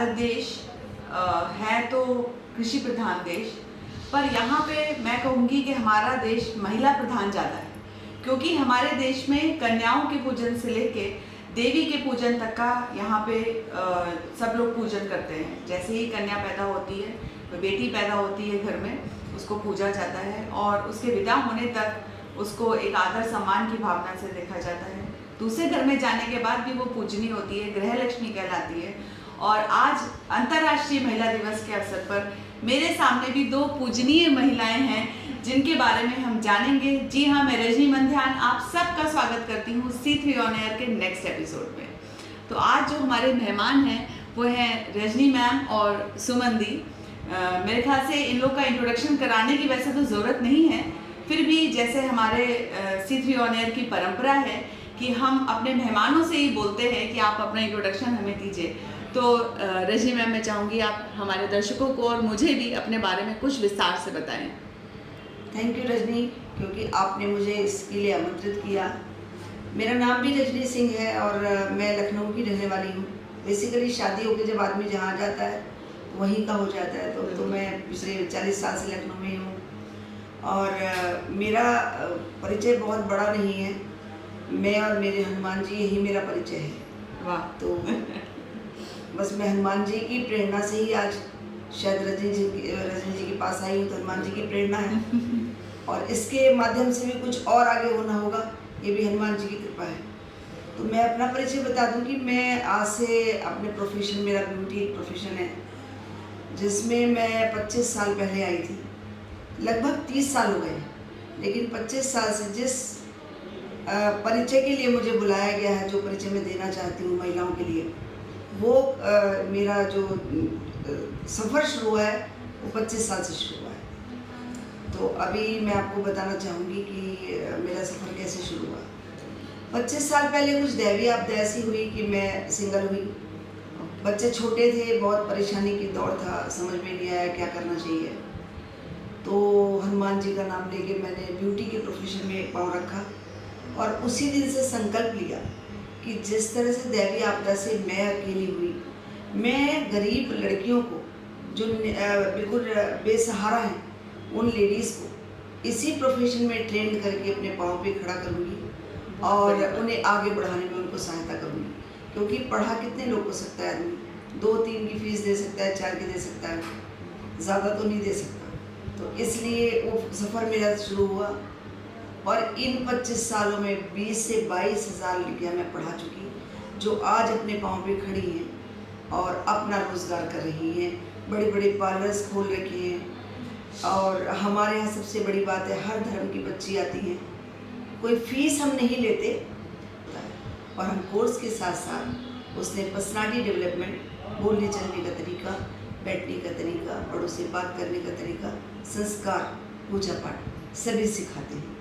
भारत देश है तो कृषि प्रधान देश, पर यहाँ पे मैं कहूँगी कि हमारा देश महिला प्रधान ज़्यादा है, क्योंकि हमारे देश में कन्याओं के पूजन से लेके देवी के पूजन तक का यहाँ पे सब लोग पूजन करते हैं। जैसे ही कन्या पैदा होती है, बेटी पैदा होती है घर में, उसको पूजा जाता है और उसके विदा होने तक उसको एक आदर सम्मान की भावना से देखा जाता है। दूसरे घर में जाने के बाद भी वो पूजनीय होती है, गृह लक्ष्मी कहलाती है। और आज अंतर्राष्ट्रीय महिला दिवस के अवसर पर मेरे सामने भी दो पूजनीय महिलाएं हैं जिनके बारे में हम जानेंगे। जी हाँ, मैं रजनी मंध्यान आप सबका स्वागत करती हूँ C3 ऑन एयर के नेक्स्ट एपिसोड में। तो आज जो हमारे मेहमान हैं वो हैं रजनी मैम और सुमन दी। मेरे ख्याल से इन लोग का इंट्रोडक्शन कराने की वैसे तो ज़रूरत नहीं है, फिर भी जैसे हमारे C3 ऑन एयर की परंपरा है कि हम अपने मेहमानों से ही बोलते हैं कि आप अपना इंट्रोडक्शन हमें दीजिए। तो रजनी मैम, मैं चाहूँगी आप हमारे दर्शकों को और मुझे भी अपने बारे में कुछ विस्तार से बताएं। थैंक यू रजनी, क्योंकि आपने मुझे इसके लिए आमंत्रित किया। मेरा नाम भी रजनी सिंह है और मैं लखनऊ की रहने वाली हूँ। बेसिकली शादी होकर जब आदमी जहाँ जाता है वहीं का हो जाता है, तो मैं पिछले 40 साल से लखनऊ में हूँ। और मेरा परिचय बहुत बड़ा नहीं है, मैं और मेरे हनुमान जी यही मेरा परिचय है। वाह। तो बस मैं हनुमान जी की प्रेरणा से ही आज शायद रजनी जी के पास आई हूँ, तो हनुमान जी की प्रेरणा है और इसके माध्यम से भी कुछ और आगे होना होगा, ये भी हनुमान जी की कृपा है। तो मैं अपना परिचय बता दूं कि मैं आज से अपने प्रोफेशन, मेरा ब्यूटी प्रोफेशन है जिसमें मैं 25 साल पहले आई थी। लगभग 30 साल हो गए, लेकिन 25 साल से जिस परिचय के लिए मुझे बुलाया गया है, जो परिचय मैं देना चाहती हूँ महिलाओं के लिए, वो मेरा जो सफ़र शुरू हुआ है वो 25 साल से शुरू हुआ है। तो अभी मैं आपको बताना चाहूँगी कि मेरा सफ़र कैसे शुरू हुआ। 25 साल पहले कुछ दैवीय आपदा ऐसी हुई कि मैं सिंगल हुई। बच्चे छोटे थे, बहुत परेशानी की दौर था, समझ में नहीं आया क्या करना चाहिए। तो हनुमान जी का नाम लेके मैंने ब्यूटी के प्रोफेशन में पाँव रखा और उसी दिन से संकल्प लिया कि जिस तरह से दैवीय आपदा से मैं अकेली हुई, मैं गरीब लड़कियों को जो बिल्कुल बेसहारा हैं, उन लेडीज़ को इसी प्रोफेशन में ट्रेन करके अपने पाँव पे खड़ा करूँगी और उन्हें आगे बढ़ाने में उनको सहायता करूँगी। क्योंकि पढ़ा कितने लोग हो सकता है आदमी, 2-3 की फीस दे सकता है, 4 की दे सकता है, ज़्यादा तो नहीं दे सकता। तो इसलिए वो सफ़र मेरा शुरू हुआ और इन 25 सालों में 20 से 22 हज़ार लड़कियाँ मैं पढ़ा चुकी, जो आज अपने पाँव पे खड़ी हैं और अपना रोज़गार कर रही हैं। बड़े बड़े पार्लर्स खोल रखे हैं और हमारे यहाँ सबसे बड़ी बात है, हर धर्म की बच्ची आती हैं, कोई फीस हम नहीं लेते और हम कोर्स के साथ साथ उसने पर्सनालिटी डेवलपमेंट, बोलने चलने का तरीका, बैठने का तरीका, बड़ों से बात करने का तरीका, संस्कार, पूजा पाठ सभी सिखाते हैं।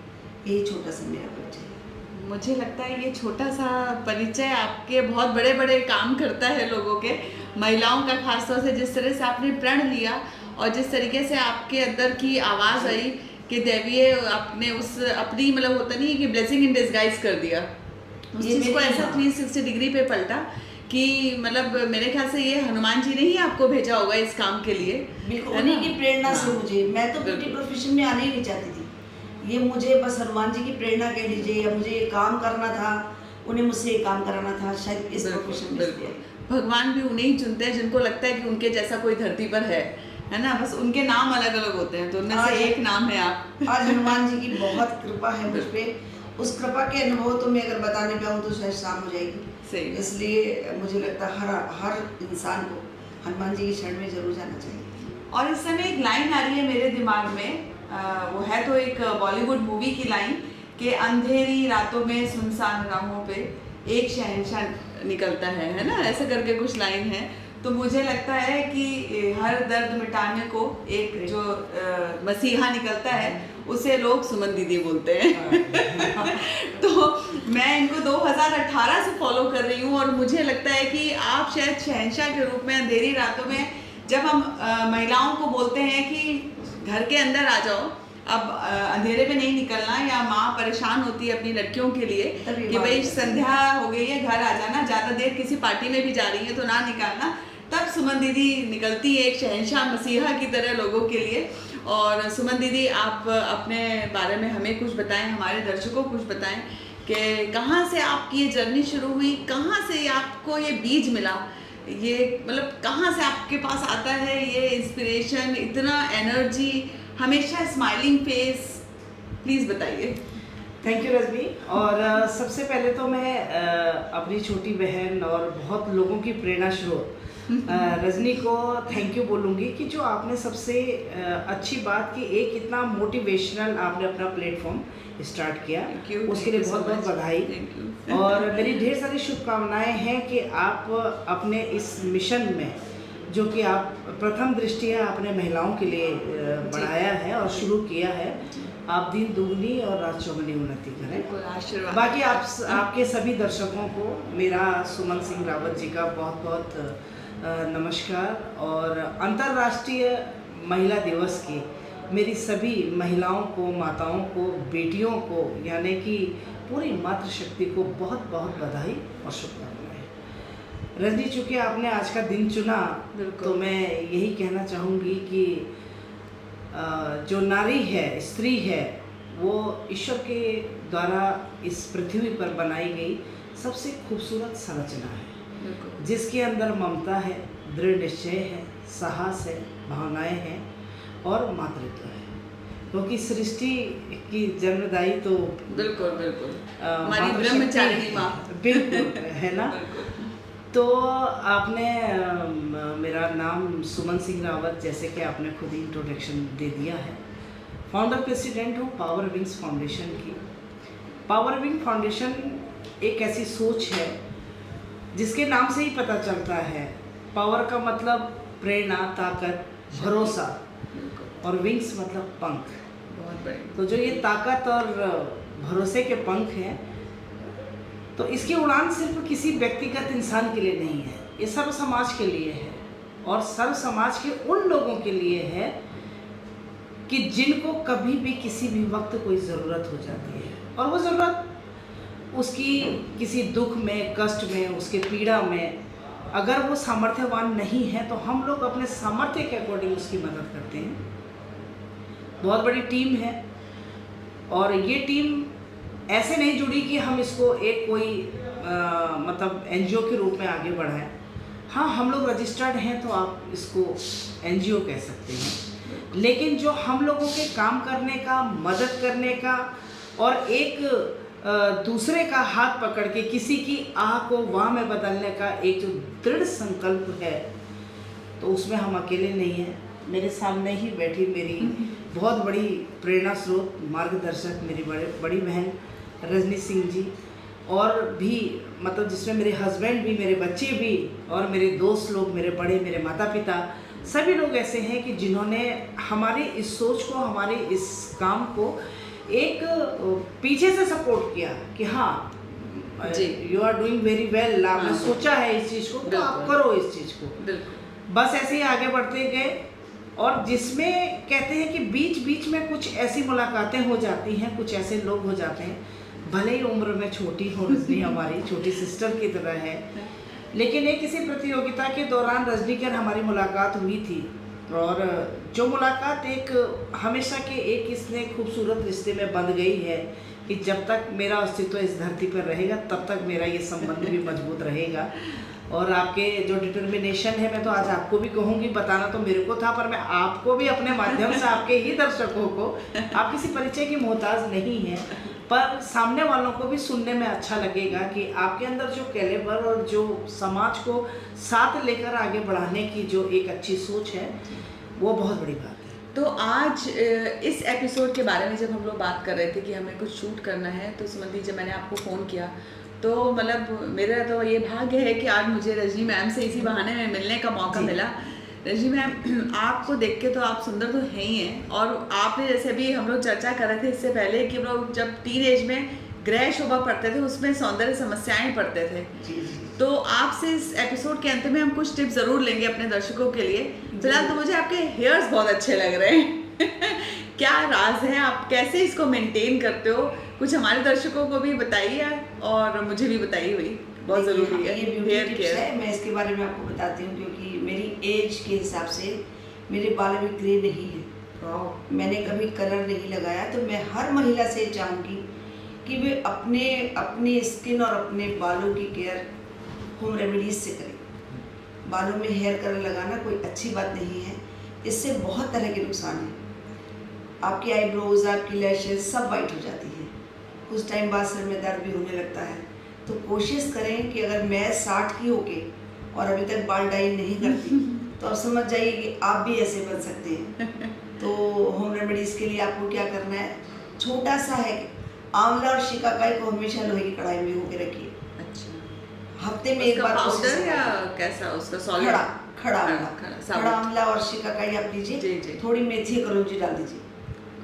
यही छोटा सा मेरा परिचय है। मुझे लगता है ये छोटा सा परिचय आपके बहुत बड़े बड़े काम करता है लोगों के, महिलाओं का खासतौर से। जिस तरह से आपने प्रण लिया और जिस तरीके से आपके अंदर की आवाज़ आई कि दैवीय, आपने उस अपनी मतलब होता नहीं है कि ब्लेसिंग इन डिस्गाइज कर दिया, उस चीज़ को ऐसा 360 डिग्री पे पलटा कि मतलब मेरे ख्याल से ये हनुमान जी ने ही आपको भेजा होगा इस काम के लिए। बिल्कुल उन्हीं की प्रेरणा से मुझे, मैं तो ब्यूटी प्रोफेशन में आने ही नहीं चाहती थी, ये मुझे बस हनुमान जी की प्रेरणा कह लीजिए, या मुझे ये काम करना था, उन्हें मुझसे ये काम कराना था, शायद इस प्रोफेशन में। भगवान भी उन्हें ही चुनते हैं जिनको लगता है कि उनके जैसा कोई धरती पर है ना, बस उनके नाम अलग अलग होते हैं, तो उनमें से एक नाम है आप। आज हनुमान जी की बहुत कृपा है मुझ पे, उस कृपा के अनुभव तो मैं अगर बताने पाऊँ तो शायद शाम हो जाएगी। इसलिए मुझे लगता है हर इंसान को हनुमान जी की शरण में जरूर जाना चाहिए। और इस समय एक लाइन आ रही है मेरे दिमाग में, वो है तो एक बॉलीवुड मूवी की लाइन कि अंधेरी रातों में सुनसान राहों पे एक शहंशाह निकलता है ना, ऐसे करके कुछ लाइन है। तो मुझे लगता है कि हर दर्द मिटाने को एक जो मसीहा निकलता है उसे लोग सुमन दीदी बोलते हैं। तो मैं इनको 2018 से फॉलो कर रही हूँ और मुझे लगता है कि आप शायद शहंशाह के रूप में अंधेरी रातों में, जब हम महिलाओं को बोलते हैं कि घर के अंदर आ जाओ, अब अंधेरे में नहीं निकलना, या माँ परेशान होती है अपनी लड़कियों के लिए कि भाई संध्या हो गई है, घर आ जाना, ज़्यादा देर किसी पार्टी में भी जा रही है तो ना निकालना, तब सुमन दीदी निकलती है एक शहंशाह मसीहा की तरह लोगों के लिए। और सुमन दीदी, आप अपने बारे में हमें कुछ बताएं, हमारे दर्शकों को कुछ बताएं कि कहाँ से आपकी ये जर्नी शुरू हुई, कहाँ से आपको ये बीज मिला, ये मतलब कहाँ से आपके पास आता है ये इंस्पिरेशन, इतना एनर्जी, हमेशा स्माइलिंग फेस, प्लीज़ बताइए। Thank you Rajni. और सबसे पहले तो मैं अपनी छोटी बहन और बहुत लोगों की प्रेरणा स्रोत रजनी को थैंक यू बोलूँगी कि जो आपने सबसे अच्छी बात की एक इतना मोटिवेशनल आपने अपना प्लेटफॉर्म स्टार्ट किया, उसके लिए बहुत बहुत बधाई। और मेरी ढेर सारी शुभकामनाएं हैं कि आप अपने इस मिशन में, जो कि आप प्रथम दृष्टिया आपने महिलाओं के लिए बढ़ाया है और शुरू किया है, आप दिन दुगनी और रात चौगुनी उन्नति करें। बाकी आपके सभी दर्शकों को मेरा सुमन सिंह रावत जी का बहुत बहुत नमस्कार। और अंतर्राष्ट्रीय महिला दिवस की मेरी सभी महिलाओं को, माताओं को, बेटियों को, यानी कि पूरी मातृशक्ति को बहुत बहुत बधाई और शुभकामनाएं। रजनी, चूँकि आपने आज का दिन चुना तो मैं यही कहना चाहूँगी कि जो नारी है, स्त्री है, वो ईश्वर के द्वारा इस पृथ्वी पर बनाई गई सबसे खूबसूरत संरचना है, जिसके अंदर ममता है, दृढ़ निश्चय है, साहस है, भावनाएं हैं और मातृत्व है। क्योंकि सृष्टि की जन्मदायी तो बिल्कुल बिल्कुल हमारी ब्रह्मचारिणी माँ बिल्कुल है ना। तो आपने मेरा नाम सुमन सिंह रावत, जैसे कि आपने खुद ही इंट्रोडक्शन दे दिया है, फाउंडर प्रेसिडेंट हूँ पावर विंग्स फाउंडेशन की। पावर विंग फाउंडेशन एक ऐसी सोच है जिसके नाम से ही पता चलता है, पावर का मतलब प्रेरणा, ताकत, भरोसा, और विंग्स मतलब पंख। बहुत बढ़िया। तो जो ये ताकत और भरोसे के पंख हैं, तो इसकी उड़ान सिर्फ किसी व्यक्तिगत इंसान के लिए नहीं है, ये सर्व समाज के लिए है। और सर्व समाज के उन लोगों के लिए है कि जिनको कभी भी किसी भी वक्त कोई ज़रूरत हो जाती है, और वो ज़रूरत उसकी किसी दुख में, कष्ट में, उसके पीड़ा में, अगर वो सामर्थ्यवान नहीं है तो हम लोग अपने सामर्थ्य के अकॉर्डिंग उसकी मदद करते हैं। बहुत बड़ी टीम है, और ये टीम ऐसे नहीं जुड़ी कि हम इसको एक कोई मतलब एनजीओ के रूप में आगे बढ़ाएं। हाँ, हम लोग रजिस्टर्ड हैं तो आप इसको एनजीओ कह सकते हैं, लेकिन जो हम लोगों के काम करने का, मदद करने का और एक दूसरे का हाथ पकड़ के किसी की आह को वाह में बदलने का एक जो दृढ़ संकल्प है, तो उसमें हम अकेले नहीं हैं। मेरे सामने ही बैठी मेरी बहुत बड़ी प्रेरणा स्रोत, मार्गदर्शक, मेरी बड़ी बहन रजनी सिंह जी, और भी मतलब जिसमें मेरे हस्बैंड भी, मेरे बच्चे भी, और मेरे दोस्त लोग, मेरे माता पिता, सभी लोग ऐसे हैं कि जिन्होंने हमारी इस सोच को, हमारे इस काम को एक पीछे से सपोर्ट किया कि हाँ, you are doing very well, आपने सोचा है इस चीज़ को तो आप करो इस चीज़ को। बस ऐसे ही आगे बढ़ते गए, और जिसमें कहते हैं कि बीच बीच में कुछ ऐसी मुलाकातें हो जाती हैं, कुछ ऐसे लोग हो जाते हैं, भले ही उम्र में छोटी हो, रजनी हमारी छोटी सिस्टर की तरह है, लेकिन एक किसी प्रतियोगिता के दौरान रजनी के हमारी मुलाकात हुई थी, और जो मुलाकात एक हमेशा के एक इसने खूबसूरत रिश्ते में बंध गई है कि जब तक मेरा अस्तित्व इस धरती पर रहेगा तब तक मेरा ये संबंध भी मजबूत रहेगा। और आपके जो डिटर्मिनेशन है, मैं तो आज आपको भी कहूँगी, बताना तो मेरे को था, पर मैं आपको भी अपने माध्यम से आपके ही दर्शकों को, आप किसी परिचय की मोहताज नहीं है, पर सामने वालों को भी सुनने में अच्छा लगेगा कि आपके अंदर जो कैलिबर और जो समाज को साथ लेकर आगे बढ़ाने की जो एक अच्छी सोच है, वो बहुत बड़ी बात है। तो आज इस एपिसोड के बारे में जब हम लोग बात कर रहे थे कि हमें कुछ शूट करना है, तो सुमन दी, जब मैंने आपको फ़ोन किया तो मतलब मेरा तो ये भाग्य है कि आज मुझे रजनी मैम से इसी बहाने में मिलने का मौका मिला। रजनी मैम, आपको देख के तो आप सुंदर तो है ही हैं, और आपने जैसे भी हम लोग चर्चा कर रहे थे इससे पहले कि हम लोग जब टीन एज में ग्रह शोभा पढ़ते थे उसमें सौंदर्य समस्याएं पढ़ते थे, तो आपसे इस एपिसोड के अंत में हम कुछ टिप्स ज़रूर लेंगे अपने दर्शकों के लिए। फिलहाल तो मुझे आपके हेयर्स बहुत अच्छे लग रहे हैं क्या राज है, आप कैसे इसको मेंटेन करते हो, कुछ हमारे दर्शकों को भी बताइए और मुझे भी बताइए। हुई बहुत ज़रूरी है ये ब्यूटी हेयर टिप्स केयर। है, मैं इसके बारे में आपको बताती हूँ क्योंकि मेरी एज के हिसाब से मेरे बाल अभी ग्रे नहीं है, मैंने कभी कलर नहीं लगाया, तो मैं हर महिला से चाहूँगी कि वे अपने स्किन और अपने बालों की केयर होम रेमेडीज से करें। बालों में हेयर कलर लगाना कोई अच्छी बात नहीं है, इससे बहुत तरह के नुकसान हैं। आपकी आईब्रोज, आपकी लैशेज सब वाइट हो जाती है, कुछ टाइम बाद सर में दर्द भी होने लगता है। तो कोशिश करें कि अगर मैं 60 की होके और अभी तक बाल डाई नहीं करती तो आप समझ जाइए कि आप भी ऐसे बन सकते हैं। तो होम रेमेडीज़ के लिए आपको क्या करना है, छोटा सा है आंवला और शिकाकाई को हमेशा लोहे की कढ़ाई में भिगो के रखिए। अच्छा, हफ्ते में एक बार पाउडर या कैसा उसका सॉलिड? खड़ा आंवला और शिकाकाई आप जी, लीजिए, जी। थोड़ी मेथी कलौंजी डाल दीजिए।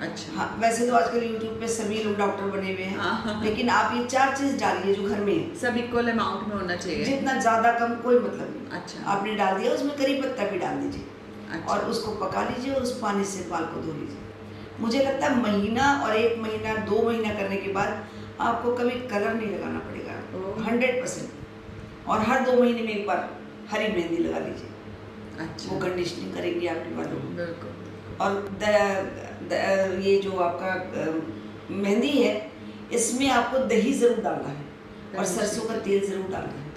अच्छा, हाँ, वैसे तो आजकल यूट्यूब पे सभी लोग डॉक्टर बने हुए हैं, हाँ। लेकिन आप ये 4 चीज़ डालिए जो घर में है। सब इक्वल अमाउंट में होना चाहिए। जितना ज़्यादा कम कोई मतलब नहीं। अच्छा। आपने डाल दिया, उसमें करी पत्ता भी डाल दीजिए अच्छा। और उसको पका लीजिए और उस पानी से बाल को धो लीजिए। मुझे लगता है महीना और 1 महीना 2 महीना करने के बाद आपको कभी कलर नहीं लगाना पड़ेगा, ओह। 100%। और हर 2 महीने में एक बार हरी मेहंदी लगा लीजिए, अच्छा, वो कंडीशनिंग करेंगी आपके बालों को। बिल्कुल। और ये जो आपका मेहंदी है, इसमें आपको दही ज़रूर डालना है और सरसों का तेल ज़रूर डालना है,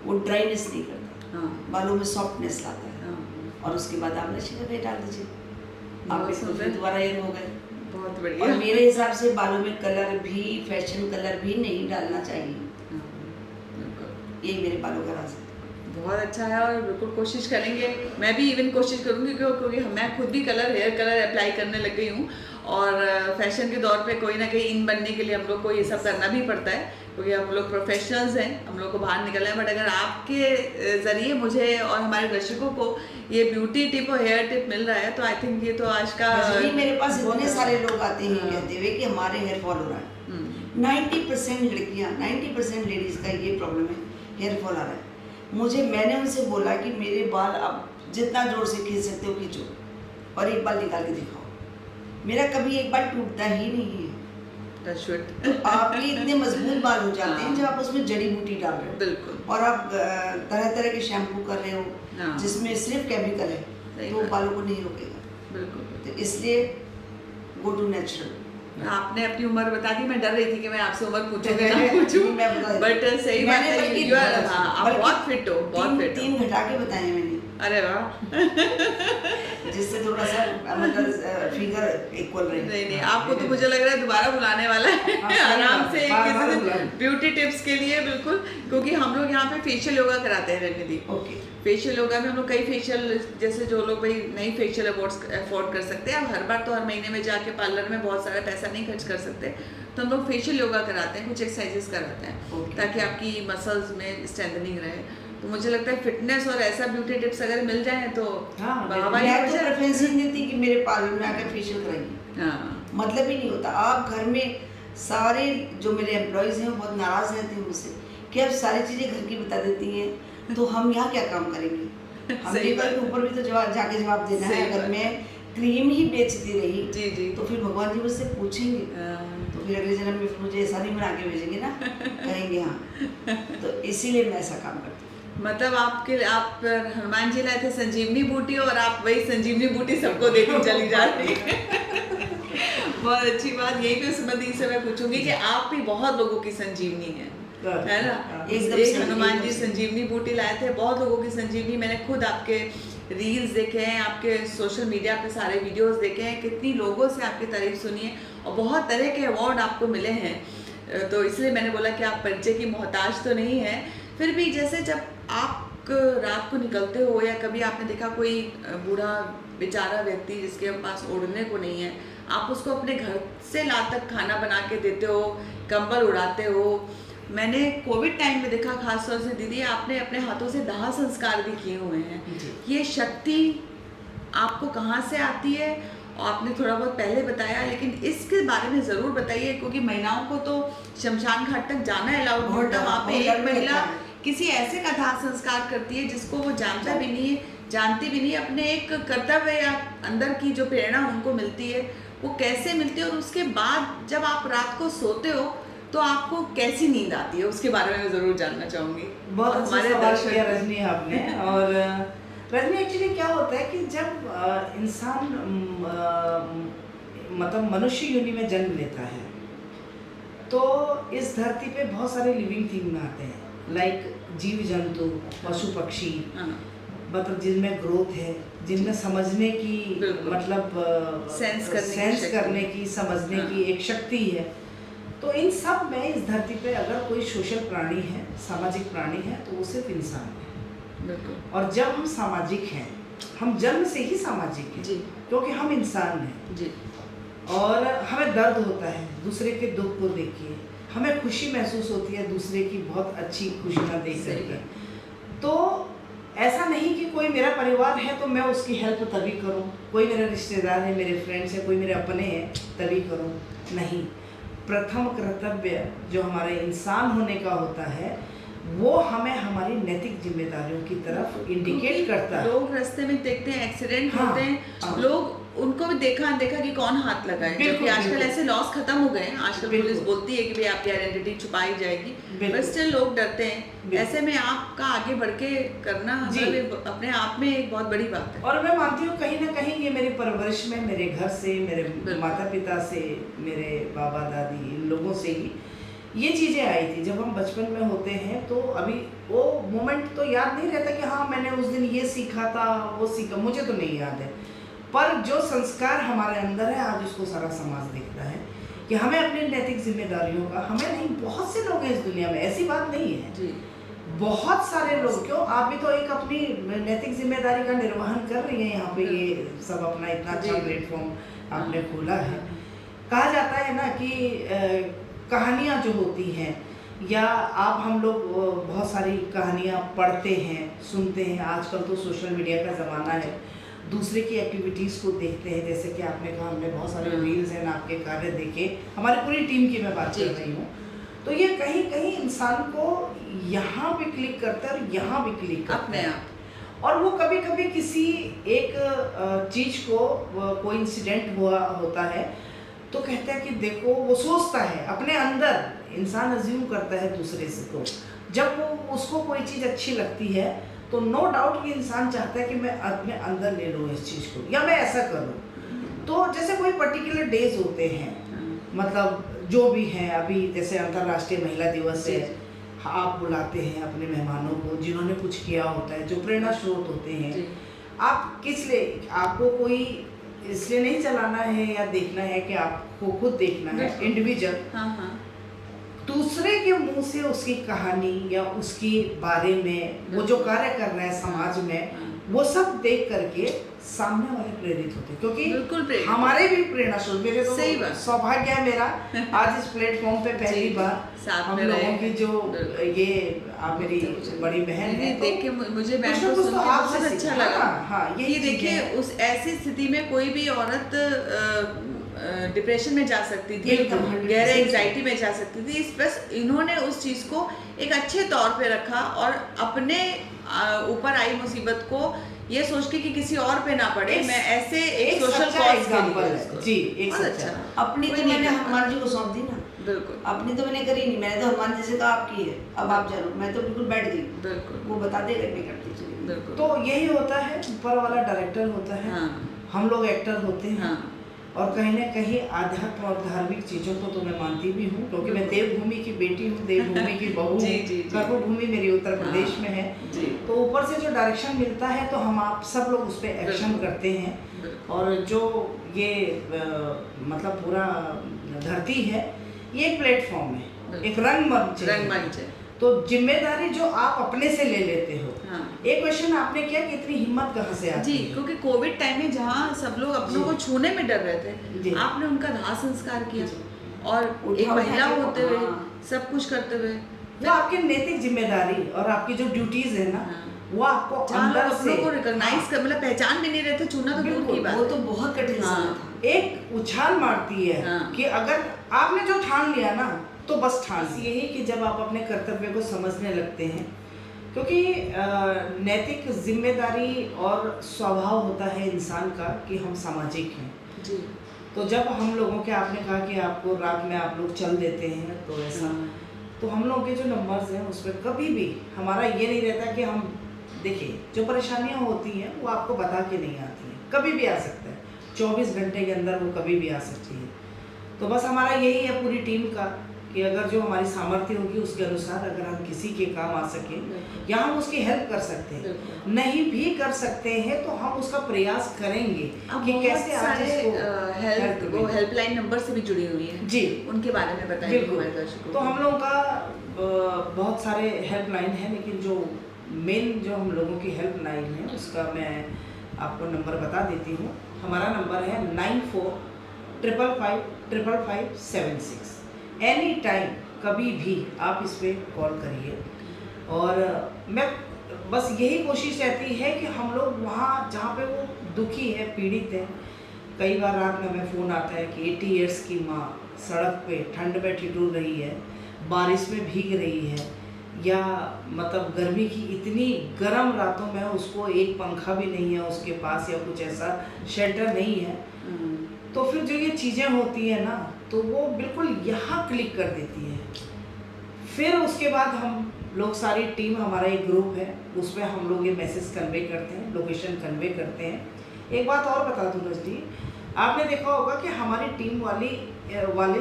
वो ड्राइनेस नहीं करता, हाँ, बालों में सॉफ्टनेस लाता है। हाँ, और उसके बाद आप नशे का डाल दीजिए, बहुत आपके सुंदर। फिर दोबारा ये हो गए। बहुत और बढ़िया। मेरे हिसाब से बालों में कलर भी, फैशन कलर भी नहीं डालना चाहिए। हाँ, बिल्कुल। यही मेरे बालों का राज है। बहुत अच्छा है और बिल्कुल कोशिश करेंगे, मैं भी इवन कोशिश करूंगी क्योंकि मैं खुद भी हेयर कलर अप्लाई करने लग गई हूँ। और फैशन के दौर पे कोई ना कहीं इन बनने के लिए हम लोग को ये सब करना भी पड़ता है, क्योंकि हम लोग प्रोफेशनल्स हैं, हम लोग को बाहर निकलना है। बट अगर आपके ज़रिए मुझे और हमारे दर्शकों को ये ब्यूटी टिप और हेयर टिप मिल रहा है तो आई थिंक ये तो आज का वैसे भी मेरे पास बहुत इतने सारे लोग आते हैं हाँ। कहते हुए कि हमारे हेयर फॉल हो रहा है। 90% लड़कियां, 90% लेडीज़ का ये प्रॉब्लम है, हेयर फॉल आ रहा है। मैंने उनसे बोला कि मेरे बाल आप जितना जोर से खींच सकते हो खींचो और एक बाल निकाल के दिखाओ। मेरा कभी एक बाल टूटता ही नहीं है। तो आपके इतने मजबूत बाल हो जाते हैं जब आप उसमें जड़ी बूटी डाल रहे हो, बिल्कुल। और आप तरह तरह के शैम्पू कर रहे हो हाँ। जिसमें सिर्फ केमिकल है, सही तो वो बात। बालों को नहीं रोकेगा। बिल्कुल। तो इसलिए गो टू नेचुरल। आपने अपनी उम्र बता दी, मैं डर रही थी कि मैं आपसे उम्र पूछूंगी ना पूछूं, मैं बता देती बट हूँ। सही बात मैंने है, बल्कि- you are- हाँ, आप बल्कि बहुत फिट हो, बहुत फिट हो। 3 घटा के बताए मैंने, अरे वाह। जिससे थोड़ा सा मतलब फिगर इक्वल रहे। नहीं नहीं, आपको तो मुझे लग रहा है दोबारा बुलाने वाला है आराम से किसी दिन ब्यूटी टिप्स के लिए, बिल्कुल। क्योंकि हम लोग यहाँ पे फेशियल योगा कराते हैं रणनिधि। ओके। फेशियल योगा में हम लोग कई फेशियल, जैसे जो लोग भाई नहीं फेशियल अफोर्ड कर सकते, अब हर बार तो हर महीने में जाके पार्लर में बहुत सारा पैसा नहीं खर्च कर सकते, तो हम लोग फेशियल योगा कराते हैं, कुछ एक्सरसाइजेस कराते हैं Okay. ताकि आपकी मसल्स में स्ट्रेंथनिंग रहे। तो मुझे लगता है फिटनेस और ऐसा ब्यूटी टिप्स अगर मिल जाए तो हाँ, वाहवाही मैं हो तो जाए। प्रेफरेंस ही नहीं देती कि मेरे पार्लर में आकर फेशियल कराइए, हाँ, मतलब ही नहीं होता। आप घर में सारे जो मेरे एम्प्लॉयज़ हैं वो बहुत नाराज़ रहते हैं मुझसे कि आप सारी चीज़ें घर की बता देती हैं, तो हम यहाँ क्या काम करेंगे। हम सही लेकर के ऊपर भी तो जाके जवाब देना है। सही अगर बात। मैं क्रीम ही बेचती रही जी जी। तो फिर भगवान जी मुझसे पूछेंगे, हाँ, तो फिर अगले जन्म में फिर मुझे ऐसा नहीं बना के भेजेंगे ना, कहेंगे हाँ। तो इसीलिए मैं ऐसा काम करती हूँ। मतलब आप हनुमान जी लाए थे संजीवनी बूटी और आप वही संजीवनी बूटी सबको देती चली जा रही है। बहुत अच्छी बात। यही तो संबंधी से मैं पूछूंगी कि आप भी बहुत लोगों की संजीवनी है ना। एकदम एक से, हनुमान जी एकदम से। संजीवनी बूटी लाए थे, बहुत लोगों की संजीवनी। मैंने खुद आपके रील्स देखे हैं, आपके सोशल मीडिया पे सारे वीडियोस देखे हैं, कितनी लोगों से आपकी तारीफ सुनी है और बहुत तरह के अवार्ड आपको मिले हैं। तो इसलिए मैंने बोला कि आप परिचय की मोहताज तो नहीं है। फिर भी जैसे जब आप रात को निकलते हो या कभी आपने देखा कोई बूढ़ा बेचारा व्यक्ति जिसके पास ओढ़ने को नहीं है, आप उसको अपने घर से ला तक खाना बना के देते हो, कंबल उड़ाते हो। मैंने कोविड टाइम में देखा खास तौर से दीदी, आपने अपने हाथों से दाह संस्कार भी किए हुए हैं। ये शक्ति आपको कहाँ से आती है? और आपने थोड़ा बहुत पहले बताया, लेकिन इसके बारे में ज़रूर बताइए, क्योंकि महिलाओं को तो शमशान घाट तक जाना अलाउड नहीं होता। वहाँ पे एक महिला किसी ऐसे का दाह संस्कार करती है जिसको वो जानता भी नहीं है, जानती भी नहीं, अपने एक कर्तव्य या अंदर की जो प्रेरणा उनको मिलती है वो कैसे मिलती है। और उसके बाद जब आप रात को सोते हो तो आपको कैसी नींद आती है उसके बारे में मैं ज़रूर जानना चाहूँगी। बहुत और अच्छा हमारे सवाल दर्शक किया रजनी आपने। और रजनी, एक्चुअली क्या होता है कि जब इंसान मतलब मनुष्य योनि में जन्म लेता है तो इस धरती पे बहुत सारे लिविंग थिंग आते हैं, लाइक जीव जंतु, पशु पक्षी, हाँ, मतलब जिनमें ग्रोथ है, जिनमें समझने की बिल्कुल। मतलब सेंस करने की सेंस शक्ति। करने की, समझने हाँ। की एक शक्ति है। तो इन सब में इस धरती पे अगर कोई सोशल प्राणी है, सामाजिक प्राणी है, तो वो सिर्फ इंसान है। बिल्कुल और जब हम सामाजिक हैं, हम जन्म से ही सामाजिक हैं, जी क्योंकि हम इंसान हैं जी और हमें दर्द होता है दूसरे के दुख को देख के, हमें खुशी महसूस होती है दूसरे की बहुत अच्छी खुशियाँ देख सही करके। बात। तो ऐसा नहीं कि कोई मेरा परिवार है तो मैं उसकी हेल्प तभी करूं, कोई मेरा रिश्तेदार है, मेरे फ्रेंड्स है, कोई मेरे अपने हैं तभी करूं, नहीं। प्रथम कर्तव्य जो हमारे इंसान होने का होता है वो हमें हमारी नैतिक जिम्मेदारियों की तरफ इंडिकेट करता है। लोग रास्ते में देखते हैं एक्सीडेंट हाँ, होते हैं, हाँ। लोग उनको भी देखा देखा कि कौन हाथ लगाए, बिल्कुल, जबकि आजकल बिल्कुल। ऐसे लॉस खत्म हो गए हैं। आजकल बिल्कुल। पुलिस बोलती है कि भाई आपकी आइडेंटिटी छुपाई जाएगी, बिल्कुल। पर स्टिल लोग डरते हैं। बिल्कुल। ऐसे में आपका आगे बढ़ के करना जी। मतलब अपने आप में एक बहुत बड़ी बात है। और मैं मानती हूँ कहीं ना कहीं ये मेरी परवरिश में, मेरे घर से, मेरे बिल्कुल। माता पिता से, मेरे बाबा दादी, इन लोगों से ही ये चीज़ें आई थी। जब हम बचपन में होते हैं तो अभी वो मोमेंट तो याद नहीं रहता कि हाँ मैंने उस दिन ये सीखा था, वो सीखा, मुझे तो नहीं याद है। पर जो संस्कार हमारे अंदर है आज उसको सारा समाज देखता है कि हमें अपनी नैतिक जिम्मेदारियों का, हमें नहीं, बहुत से लोग हैं इस दुनिया में, ऐसी बात नहीं है, जी बहुत सारे लोग, क्यों आप भी तो एक अपनी नैतिक जिम्मेदारी का निर्वहन कर रही हैं यहाँ पे, ये सब अपना इतना अच्छा जी। प्लेटफॉर्म आपने खोला है। कहा जाता है ना कि कहानियाँ जो होती हैं या आप हम लोग बहुत सारी कहानियाँ पढ़ते हैं, सुनते हैं, आजकल तो सोशल मीडिया का ज़माना है, दूसरे की एक्टिविटीज़ को देखते हैं। जैसे कि आपने कहा हमने बहुत सारे रील्स एंड आपके कार्य देखे, हमारी पूरी टीम की मैं बात कर रही हूँ, तो ये कहीं कहीं इंसान को यहाँ भी क्लिक करता है और यहाँ भी क्लिक करता अपने है। आप और वो कभी कभी किसी एक चीज़ को कोई इंसिडेंट हुआ होता है तो कहता है कि देखो, वो सोचता है अपने अंदर, इंसान अज्यूम करता है दूसरे से, तो जब वो उसको कोई चीज़ अच्छी लगती है तो नो डाउट कि इंसान चाहता है कि मैं अपने अंदर ले लूँ इस चीज़ को या मैं ऐसा करूँ। तो जैसे कोई पर्टिकुलर डेज होते हैं, मतलब जो भी हैं, अभी जैसे अंतर्राष्ट्रीय महिला दिवस है, आप बुलाते हैं अपने मेहमानों को जिन्होंने कुछ किया होता है, जो प्रेरणा स्रोत होते हैं। जी। आप किस लिए, आपको कोई इसलिए नहीं चलाना है या देखना है कि आपको खुद देखना है, बिल्कुल। इंडिविजुअल, हाँ हाँ दूसरे के मुंह से उसकी कहानी या उसकी बारे में वो जो कार्य कर रहा है समाज में, हाँ। वो सब देख करके सामने वाले प्रेरित होते हैं, बिल्कुल क्योंकि प्रेरित। हमारे भी प्रेरणा स्रोत, मेरे तो सही बात। सौभाग्य है मेरा आज इस प्लेटफॉर्म पे पहली जी, बार साथ हम में लोगों रहे। की जो बिल्कुल। ये आप मेरी बड़ी बहन दीदी है, तो देख के मुझे कुछ बहन ना को कुछ सुन तो के आपसे बहुत अच्छा सीखा। लगा। हाँ, हाँ, यही कि देखिए चीज़ें हैं। उस ऐसी स्थिति में कोई भी औरत डिप्रेशन में जा सकती थी, बिल्कुल, 100% गहरे एंजाइटी में जा सकती थी। इस बस इन्होंने उस चीज़ को एक अच्छे तौर पे रखा और अपने ऊपर आई मुसीबत को ये सोच के कि किसी और पे ना पड़े, एक- मैं ऐसे एक एक सोशल सच्चा कॉज के एग्जाम्पल लिए है उसको- जी, एक बहुत सच्चा। अच्छा। अपनी कोई तो नहीं मैंने करता। हनुमान जी को सौंप दी ना, बिल्कुल अपनी तो मैंने करी नहीं, मैंने तो हनुमान जी से कहा आपकी है, अब आप जानो, मैं तो बिल्कुल बैठ गई, बिल्कुल वो बता देगा, मैं करती चली गई। बिल्कुल। तो यही होता है, ऊपर वाला डायरेक्टर होता है, हाँ हम लोग एक्टर होते हैं। हाँ और कहीं ना कहीं आध्यात्म और धार्मिक चीज़ों को तो मैं मानती भी हूँ, क्योंकि मैं देवभूमि की बेटी हूँ, देवभूमि की बहू हूँ, जी, जी, जी। कर्मभूमि मेरी उत्तर प्रदेश में है। जी तो ऊपर से जो डायरेक्शन मिलता है तो हम आप सब लोग उस पर एक्शन बिल्कुल। करते हैं। बिल्कुल और जो ये मतलब पूरा धरती है, ये एक प्लेटफॉर्म है, बिल्कुल। एक रंगमंच है। रंगमंच है। तो जिम्मेदारी जो आप अपने से ले लेते हो। हाँ एक क्वेश्चन आपने किया कि इतनी हिम्मत कहाँ से आती जी, है? क्योंकि कोविड टाइम में जहाँ सब लोग अपनों जी। को छूने में डर रहे जी। थे, आपने उनका दाह संस्कार किया जी। और उठा एक महिला उठा के- होते हुए हाँ। सब कुछ करते हुए वो आपकी नैतिक जिम्मेदारी और आपकी जो ड्यूटीज है ना, हाँ। वो आपको जहाँ लोग अंदर से अपनों को रिकॉग्नाइज कर, मतलब पहचान भी नहीं रहे थे, छूना तो दूर की बिल्कुल, बात वो है। तो बहुत कठिन हाँ। समय था। एक उछाल मारती है हाँ। कि अगर आपने जो ठान लिया ना तो बस ठान लिया। यही कि जब आप अपने कर्तव्य को समझने लगते हैं, क्योंकि नैतिक जिम्मेदारी और स्वभाव होता है इंसान का कि हम सामाजिक हैं। जी तो जब हम लोगों के आपने कहा कि आपको रात में आप लोग चल देते हैं तो ऐसा, तो हम लोग के जो नंबर्स हैं उसमें कभी भी हमारा ये नहीं रहता कि हम देखिए जो परेशानियां होती हैं वो आपको बता के नहीं आती हैं, कभी भी आ सकता है, 24 घंटे के अंदर वो कभी भी आ सकती है। तो बस हमारा यही है पूरी टीम का कि अगर जो हमारी सामर्थ्य होगी उसके अनुसार अगर हम किसी के काम आ सकें या हम उसकी हेल्प कर सकते हैं, नहीं भी कर सकते हैं तो हम उसका प्रयास करेंगे अब कि बहुत कैसे आज सारे इसको हेल्प वो मिले। हेल्पलाइन नंबर से भी जुड़ी हुई है जी उनके बारे में बताइए बिल्कुल। हमारे दर्शकों तो को। हम लोगों का बहुत सारे हेल्पलाइन है, लेकिन जो मेन जो हम लोगों की हेल्पलाइन है उसका मैं आपको नंबर बता देती हूँ। हमारा नंबर है 94555556। एनी टाइम कभी भी आप इस पर कॉल करिए। और मैं बस यही कोशिश रहती है कि हम लोग वहाँ जहाँ पे वो दुखी है, पीड़ित है, कई बार रात में हमें फ़ोन आता है कि 80 इयर्स की माँ सड़क पे ठंड में ठिठुर रही है, बारिश में भीग रही है, या मतलब गर्मी की इतनी गर्म रातों में उसको एक पंखा भी नहीं है उसके पास या कुछ ऐसा शेल्टर नहीं है। तो फिर जो ये चीज़ें होती हैं ना तो वो बिल्कुल यहाँ क्लिक कर देती है। फिर उसके बाद हम लोग सारी टीम, हमारा एक ग्रुप है, उसमें हम लोग ये मैसेज कन्वे करते हैं, लोकेशन कन्वे करते हैं। एक बात और बता दूँ रजनी, आपने देखा होगा कि हमारी टीम वाले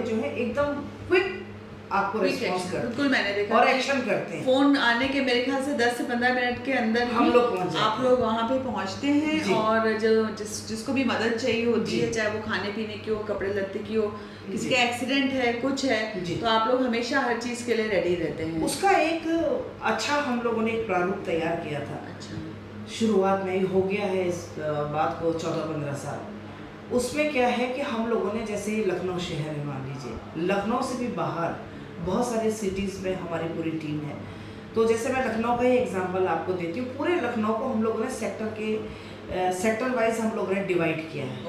जो है एकदम क्विक आपको रिस्पॉन्स करते हैं, बिल्कुल मैंने देखा और कि एक्शन करते हैं। फोन आने के मेरे ख्याल से 10 से 15 मिनट के अंदर हम ही लोग पहुंच जाते आप हैं। लोग वहाँ पे पहुँचते हैं जी। और जो जिसको भी मदद चाहिए होती जी। है, चाहे वो खाने पीने की हो, कपड़े लत्ते की हो, किसी जी। का एक्सीडेंट है, कुछ है, जी। तो आप लोग हमेशा हर चीज़ के लिए रेडी रहते हैं। उसका एक अच्छा हम लोगों ने एक प्रारूप तैयार किया था। अच्छा। शुरुआत में ही हो गया है इस बात को 14-15 साल। उसमें क्या है कि हम लोगों ने जैसे लखनऊ शहर है, मान लीजिए लखनऊ से भी बाहर बहुत सारे सिटीज़ में हमारी पूरी टीम है। तो जैसे मैं लखनऊ का ही एग्जांपल आपको देती हूँ, पूरे लखनऊ को हम लोगों ने सेक्टर वाइज हम लोगों ने डिवाइड किया है,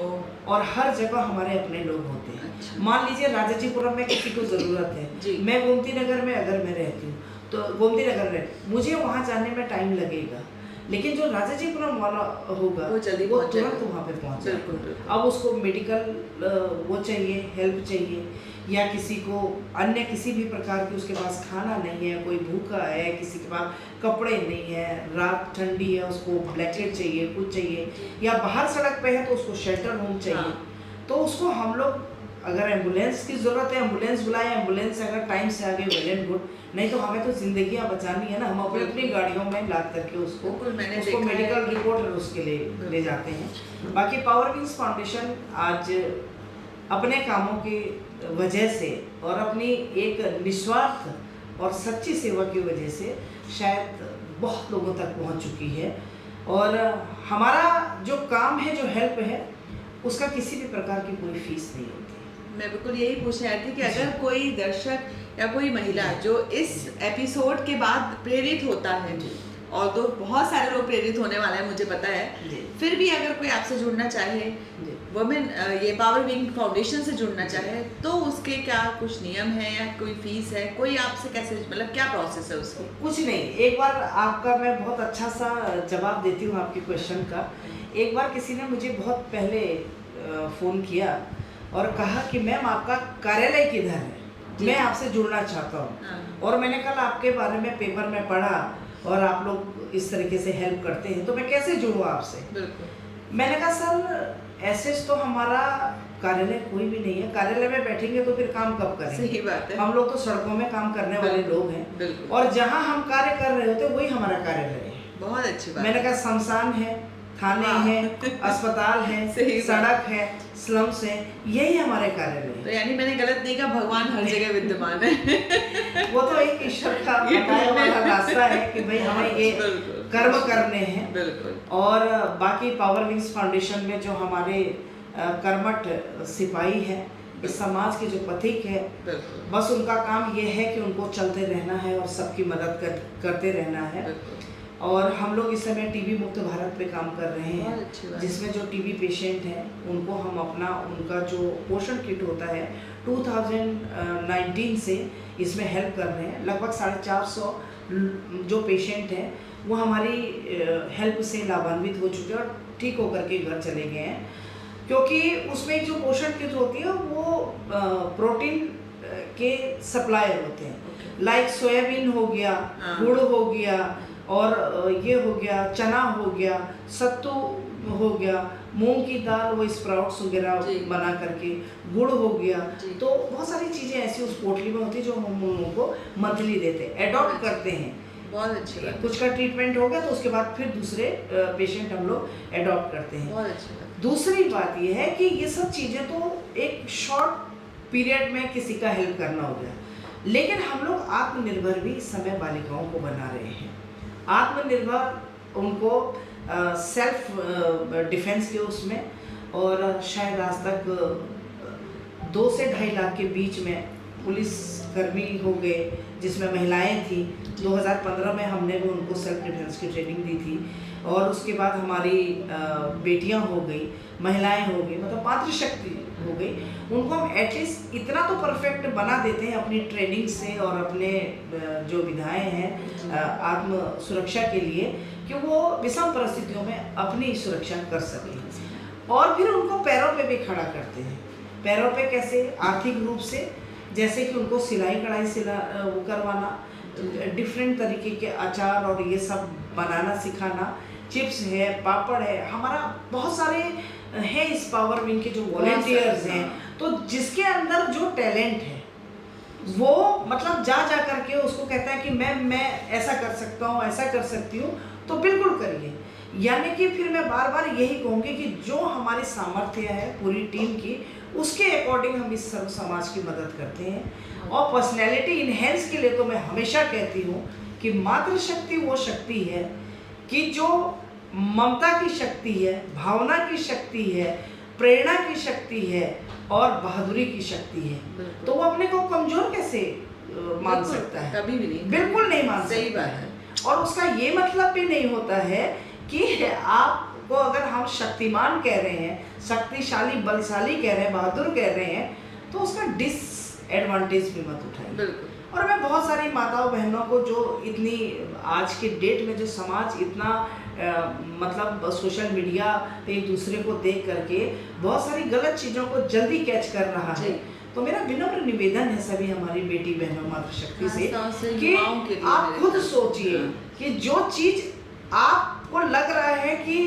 और हर जगह हमारे अपने लोग होते हैं। अच्छा। मान लीजिए राजाजीपुरम में किसी को ज़रूरत जी। है, मैं गोमती नगर में अगर मैं रहती हूँ तो गोमती नगर में मुझे वहाँ जाने में टाइम लगेगा, लेकिन जो राजाजीपुरम वाला होगा वो जल्दी वो पहुंच तुरंत जाएगा। वहाँ पे पहुँच बिल्कुल, जाएगा। बिल्कुल। अब उसको मेडिकल वो चाहिए, हेल्प चाहिए, या किसी को अन्य किसी भी प्रकार की उसके पास खाना नहीं है, कोई भूखा है, किसी के पास कपड़े नहीं है, रात ठंडी है उसको ब्लैंकेट चाहिए, कुछ चाहिए, या बाहर सड़क पे है तो उसको शेल्टर होम चाहिए। हाँ। तो उसको हम लोग अगर एम्बुलेंस की ज़रूरत है एम्बुलेंस बुलाएं, एम्बुलेंस अगर टाइम से आ गई वेल एंड गुड, नहीं तो हमें तो जिंदगियां बचानी है ना, हम अपनी अपनी गाड़ियों में लाद करके उसको बिल्कुल, मैंने उसको देखा है मेडिकल कि- रिपोर्ट उसके लिए ले जाते हैं। बाकी पावर विंग्स फाउंडेशन आज अपने कामों की वजह से और अपनी एक निस्वार्थ और सच्ची सेवा की वजह से शायद बहुत लोगों तक पहुंच चुकी है। और हमारा जो काम है, जो हेल्प है, उसका किसी भी प्रकार की कोई फीस नहीं होती। मैं बिल्कुल यही पूछने आई थी कि अगर कोई दर्शक या कोई महिला जो इस एपिसोड के बाद प्रेरित होता है, जी। और तो बहुत सारे लोग प्रेरित होने वाले हैं मुझे पता है, जी। फिर भी अगर कोई आपसे जुड़ना चाहे, जी। वुमेन ये पावर विंग फाउंडेशन से जुड़ना चाहे, तो उसके क्या कुछ नियम है या कोई फीस है, कोई आपसे कैसे, मतलब क्या प्रोसेस है उसकी? कुछ नहीं, एक बार आपका मैं बहुत अच्छा सा जवाब देती हूँ आपके क्वेश्चन का। एक बार किसी ने मुझे बहुत पहले फ़ोन किया और कहा कि मैम आपका कार्यालय किधर है, मैं आपसे जुड़ना चाहता हूँ। हाँ। और मैंने कल आपके बारे में पेपर में पढ़ा और आप लोग इस तरीके से हेल्प करते हैं, तो मैं कैसे जुड़ूँ आपसे। बिल्कुल। मैंने कहा सर ऐसे तो हमारा कार्यालय कोई भी नहीं है, कार्यालय में बैठेंगे तो फिर काम कब करेंगे। सही बात है। हम लोग तो सड़कों में काम करने वाले बिल्कुल, लोग हैं, बिल्कुल। और जहाँ हम कार्य कर रहे होते वही हमारा कार्यालय है। बहुत अच्छी बात। मैंने कहा शमशान है, थाने वाह। हैं, अस्पताल है, सही बात। सड़क है, स्लम्स है, यही हमारे कार्यालय तो यानी मैंने गलत नहीं कहा, भगवान हर जगह विद्यमान है। है। वो तो एक ईश्वर का ये बताया वाला रास्ता है कि भाई हमें ये बिल्कुल। कर्म करने हैं। बिल्कुल। और बाकी पावर विंग्स फाउंडेशन में जो हमारे कर्मठ सिपाही हैं, इस समाज के जो पथिक है, बिल्कुल। बस उनका काम ये है कि उनको चलते रहना है और सबकी मदद करते रहना है। बिल्कुल। और हम लोग इस समय टीबी मुक्त भारत पे काम कर रहे बहुत अच्छी हैं, बात। जिसमें जो टीबी पेशेंट हैं उनको हम उनका जो पोषण किट होता है 2019 से इसमें हेल्प कर रहे हैं। लगभग 450 जो पेशेंट हैं वो हमारी हेल्प से लाभान्वित हो चुके हैं और ठीक होकर के घर चले गए हैं। क्योंकि उसमें जो पोषण चीज होती है वो प्रोटीन के सप्लायर होते हैं। लाइक सोयाबीन हो गया, हाँ। गुड़ हो गया, और ये हो गया, चना हो गया, सत्तू हो गया, मूंग की दाल, वो स्प्राउट्स वगैरह जी। बना करके, गुड़ हो गया। जी। तो बहुत सारी चीज़ें ऐसी उस पोटली में होती है जो हम उन लोगों को मंथली देते हैं, एडॉप्ट अच्छा। करते हैं। बहुत अच्छी बात, कुछ का ट्रीटमेंट हो गया तो उसके बाद फिर दूसरे पेशेंट हम लोग एडॉप्ट करते हैं। बहुत अच्छी बात। दूसरी बात यह है कि ये सब चीज़ें तो एक शॉर्ट पीरियड में किसी का हेल्प करना हो गया, लेकिन हम लोग आत्मनिर्भर भी इस समय बालिकाओं को बना रहे हैं। आत्मनिर्भर उनको सेल्फ डिफेंस के उसमें, और शायद आज तक 2 से 2.5 लाख के बीच में पुलिस कर्मी हो गए जिसमें महिलाएं थी। 2015 में हमने भी उनको सेल्फ डिफेंस की ट्रेनिंग दी थी, और उसके बाद हमारी बेटियां हो गई, महिलाएं हो गई, मतलब मातृशक्ति हो गई। उनको हम एटलीस्ट इतना तो परफेक्ट बना देते हैं अपनी ट्रेनिंग से और अपने जो विधाएं हैं आत्म सुरक्षा के लिए, कि वो विषम परिस्थितियों में अपनी सुरक्षा कर सकें। और फिर उनको पैरों पे भी खड़ा करते हैं। पैरों पे कैसे? आर्थिक रूप से, जैसे कि उनको सिलाई कढ़ाई वो करवाना, डिफरेंट तरीके के अचार और ये सब बनाना सिखाना, चिप्स है, पापड़ है, हमारा बहुत सारे हैं इस पावर विंग के जो वॉलंटियर्स हैं। तो जिसके अंदर जो टैलेंट है वो मतलब जा करके उसको कहता है कि मैं ऐसा कर सकता हूँ, ऐसा कर सकती हूँ, तो बिल्कुल करिए। यानी कि फिर मैं बार बार यही कहूँगी कि जो हमारी सामर्थ्य है पूरी टीम की, उसके अकॉर्डिंग हम इस सर्व समाज की मदद करते हैं। और पर्सनैलिटी इन्हेंस के लिए तो मैं हमेशा कहती हूँ कि मातृशक्ति वो शक्ति है कि जो ममता की शक्ति है, भावना की शक्ति है, प्रेरणा की शक्ति है और बहादुरी की शक्ति है। तो वो अपने को कमजोर कैसे मान सकता है? कभी भी नहीं, बिल्कुल नहीं मान सकता। सही बात है। और उसका ये मतलब भी नहीं होता है कि आपको अगर हम शक्तिमान कह रहे हैं, शक्तिशाली बलशाली कह रहे हैं, बहादुर कह रहे हैं, तो उसका डिसएडवांटेज भी मत उठाइए। बिल्कुल। और मैं बहुत सारी माताओं बहनों को जो इतनी आज के डेट में जो समाज इतना मतलब सोशल मीडिया पे एक दूसरे को देख करके बहुत सारी गलत चीज़ों को जल्दी कैच कर रहा है, तो मेरा विनम्र निवेदन है सभी हमारी बेटी बहनों मातृशक्ति से कि आप खुद सोचिए कि जो चीज़ आपको लग रहा है कि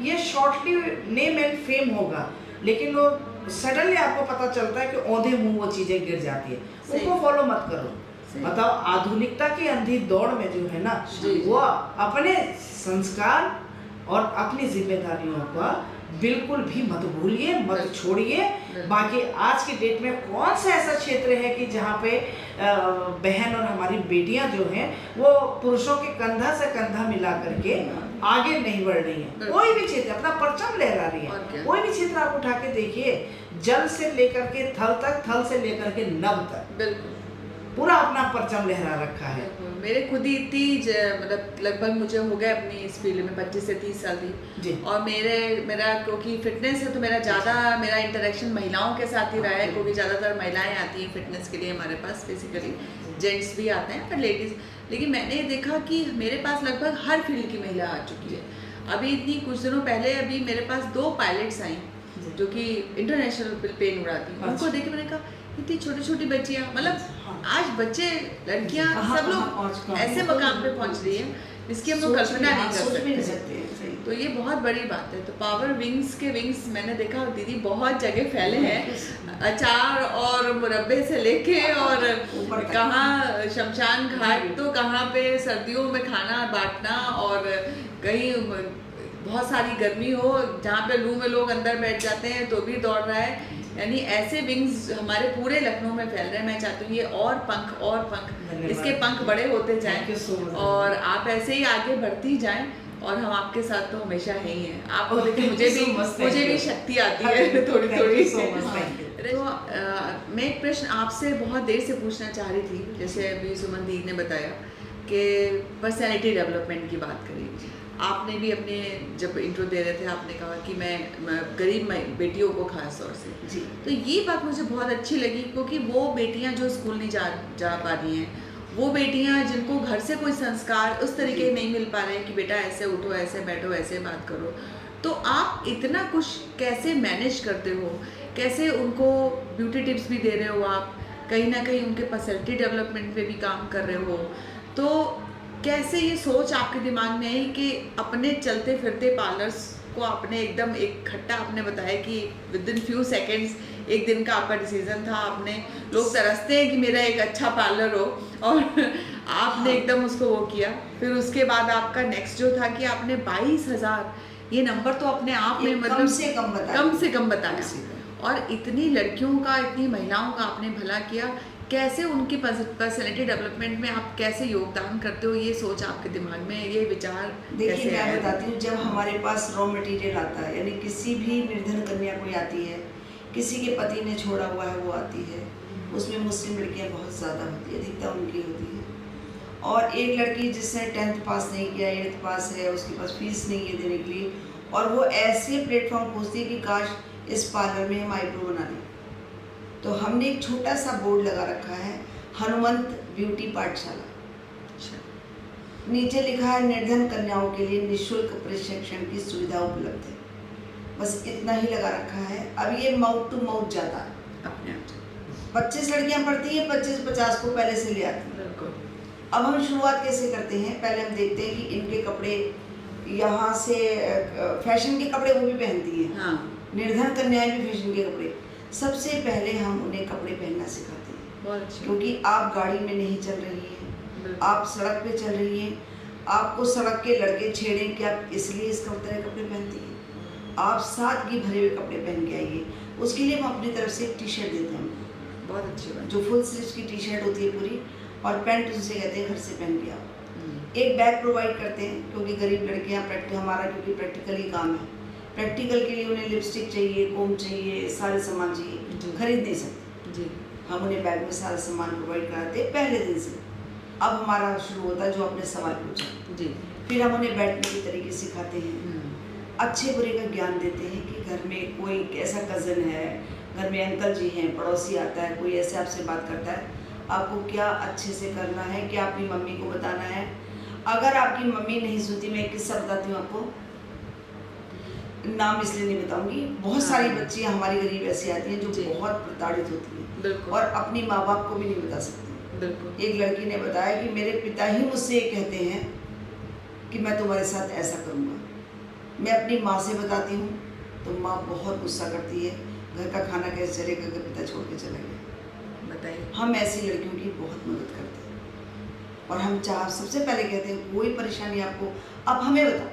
ये शॉर्टली नेम एंड फेम होगा, लेकिन वो सडनली आपको पता चलता है कि औंधे मुंह वो चीज़ें गिर जाती है, उसको फॉलो मत करो। मतलब आधुनिकता की अंधी दौड़ में जो है ना, वो अपने संस्कार और अपनी जिम्मेदारियों का बिल्कुल भी मत भूलिए, मत छोड़िए। बाकी आज की डेट में कौन सा ऐसा क्षेत्र है कि जहाँ पे बहन और हमारी बेटियां जो हैं वो पुरुषों के कंधा से कंधा मिला करके आगे नहीं बढ़ रही है। कोई भी क्षेत्र अपना परचम लहरा रही है, कोई भी क्षेत्र आप उठा के देखिए, जल से लेकर के थल तक, थल से लेकर के नभ तक, बिल्कुल पूरा अपना परचम लहरा रखा है। मेरे खुद ही इतनी मतलब लगभग मुझे हो गए अपनी इस फील्ड में 25 से 30 साल थी, और मेरा क्योंकि फिटनेस है तो मेरा ज़्यादा मेरा इंटरेक्शन महिलाओं के साथ ही रहा है, क्योंकि ज़्यादातर महिलाएं आती हैं फिटनेस के लिए हमारे पास, बेसिकली जेंट्स भी आते हैं पर लेडीज़। लेकिन मैंने देखा कि मेरे पास लगभग हर फील्ड की महिला आ चुकी है। अभी इतनी कुछ दिनों पहले अभी मेरे पास 2 पायलट्स आई जो कि इंटरनेशनल प्लेन उड़ाती हैं। उनको देख के मैंने कहा इतनी छोटी छोटी बच्चियाँ, मतलब आज बच्चे लड़कियाँ सब लोग ऐसे मकाम पे पहुँच रही है जिसकी हम लोग कल्पना नहीं कर सकते। तो ये बहुत बड़ी बात है। तो पावर विंग्स के विंग्स मैंने देखा दीदी बहुत जगह फैले हैं, अचार और मुरब्बे से लेके और कहाँ शमशान घाट तो कहाँ पे सर्दियों में खाना बांटना, और कहीं बहुत सारी गर्मी हो जहाँ पे लू में लोग अंदर बैठ जाते हैं तो भी दौड़ रहा है। यानी ऐसे विंग्स हमारे पूरे लखनऊ में फैल रहे हैं। मैं चाहती हूँ ये और पंख इसके पंख बड़े होते जाएं और आप ऐसे ही आगे बढ़ती जाएं, और हम आपके साथ तो हमेशा है ही हैं। आपको देखिए मुझे भी शक्ति आती है थोड़ी थोड़ी। तो मैं एक प्रश्न आपसे बहुत देर से पूछना चाह रही थी, जैसे अभी सुमन दी ने बताया कि पर्सनैलिटी डेवलपमेंट की बात करी, आपने भी अपने जब इंट्रो दे रहे थे आपने कहा कि मैं गरीब बेटियों को खास तौर से जी, तो ये बात मुझे बहुत अच्छी लगी, क्योंकि वो बेटियां जो स्कूल नहीं जा पा रही हैं, वो बेटियां जिनको घर से कोई संस्कार उस तरीके नहीं मिल पा रहे हैं कि बेटा ऐसे उठो, ऐसे बैठो, ऐसे बात करो, तो आप इतना कुछ कैसे मैनेज करते हो, कैसे उनको ब्यूटी टिप्स भी दे रहे हो आप, कहीं ना कहीं उनके पर्सनैलिटी डेवलपमेंट पे भी काम कर रहे हो, तो कैसे ये सोच आपके दिमाग में आई कि अपने चलते फिरते पार्लर्स को आपने एकदम एक खट्टा आपने बताया कि विद इन फ्यू सेकेंड्स एक दिन का आपका डिसीजन था, आपने लोग तरसते हैं कि मेरा एक अच्छा पार्लर हो और आपने एकदम उसको वो किया। फिर उसके बाद आपका नेक्स्ट जो था कि आपने 22,000, ये नंबर तो अपने आप में ये मतलब कम से कम बताया। कम से कम बताया, कम से कम। और इतनी लड़कियों का, इतनी महिलाओं का आपने भला किया। कैसे उनकी पर्सनैलिटी डेवलपमेंट में आप कैसे योगदान करते हो, ये सोच आपके दिमाग में, ये विचार देखिए कैसे मैं आया? बताती हूँ, जब हमारे पास रॉ मटेरियल आता है, यानी किसी भी निर्धन कन्या कोई आती है, किसी के पति ने छोड़ा हुआ है वो आती है, उसमें मुस्लिम लड़कियाँ बहुत ज़्यादा होती है, अधिकता उनकी होती है। और एक लड़की जिसने 10th पास नहीं किया, 8th पास है, उसके पास फीस नहीं है देने के लिए, और वो ऐसे प्लेटफॉर्म खोजती है कि काश इस पार्लर में हम आईब्रो बना लें। तो हमने एक छोटा सा बोर्ड लगा रखा है, हनुमंत ब्यूटी पाठशाला। अच्छा, नीचे लिखा है निर्धन कन्याओं के लिए निःशुल्क प्रशिक्षण की सुविधा उपलब्ध है। बस इतना ही लगा रखा है। अब ये माउथ टू माउथ जाता है, अपने आप से। 25 लड़कियां पढ़ती हैं, 25-50 को पहले से ले आती हैं। बिल्कुल। अब हम शुरुआत कैसे करते हैं, पहले हम देखते हैं कि इनके कपड़े यहाँ से फैशन के कपड़े वो भी पहनती हैं, हाँ, निर्धन कन्याएं भी फैशन के कपड़े। सबसे पहले हम उन्हें कपड़े पहनना सिखाते हैं, बहुत अच्छी। क्योंकि आप गाड़ी में नहीं चल रही हैं, बिल्कुल। आप सड़क पे चल रही हैं, आपको सड़क के लड़के छेड़ें क्या, इसलिए इस तरह कपड़े पहनती हैं। आप सादगी भरे हुए कपड़े पहन के आइए। उसके लिए हम अपनी तरफ से एक टी शर्ट देते हैं, बहुत अच्छी बात। जो फुल स्लीव्स की टी शर्ट होती है पूरी, और पैंट उनसे कहते हैं घर से पहन के आओ। हम्म, एक बैग प्रोवाइड करते हैं, क्योंकि गरीब लड़कियां हमारा क्योंकि प्रैक्टिकल ही काम है, प्रैक्टिकल के लिए उन्हें लिपस्टिक चाहिए, कोम चाहिए, सारे सामान चाहिए, जी। खरीद नहीं सकते। जी, हम उन्हें बैग में सारा सामान प्रोवाइड कराते हैं पहले दिन से। अब हमारा शुरू होता है जो आपने सवाल पूछा। जी। फिर हम उन्हें बैठने के तरीके सिखाते हैं, हम्म, अच्छे बुरे का ज्ञान देते हैं कि घर में कोई ऐसा कज़न है, घर में अंकल जी हैं, पड़ोसी आता है, कोई ऐसे आपसे बात करता है, आपको क्या अच्छे से करना है, क्या अपनी मम्मी को बताना है। अगर आपकी मम्मी नहीं सुनती, मैं एक किस्सा बताती हूँ आपको, नाम इसलिए नहीं बताऊंगी। बहुत सारी बच्चियाँ हमारी गरीब ऐसी आती हैं जो जी। बहुत प्रताड़ित होती हैं बिल्कुल। और अपनी माँ बाप को भी नहीं बता सकती। बिल्कुल। एक लड़की ने बताया कि मेरे पिता ही मुझसे ये कहते हैं कि मैं तुम्हारे साथ ऐसा करूँगा। मैं अपनी माँ से बताती हूँ तो माँ बहुत गुस्सा करती है, घर का खाना कैसे चलेगा अगर पिता छोड़ के चला गया। बताइए। हम ऐसी लड़कियों की बहुत मदद करते हैं और हम सबसे पहले कहते हैं कोई परेशानी आपको, आप हमें बताओ,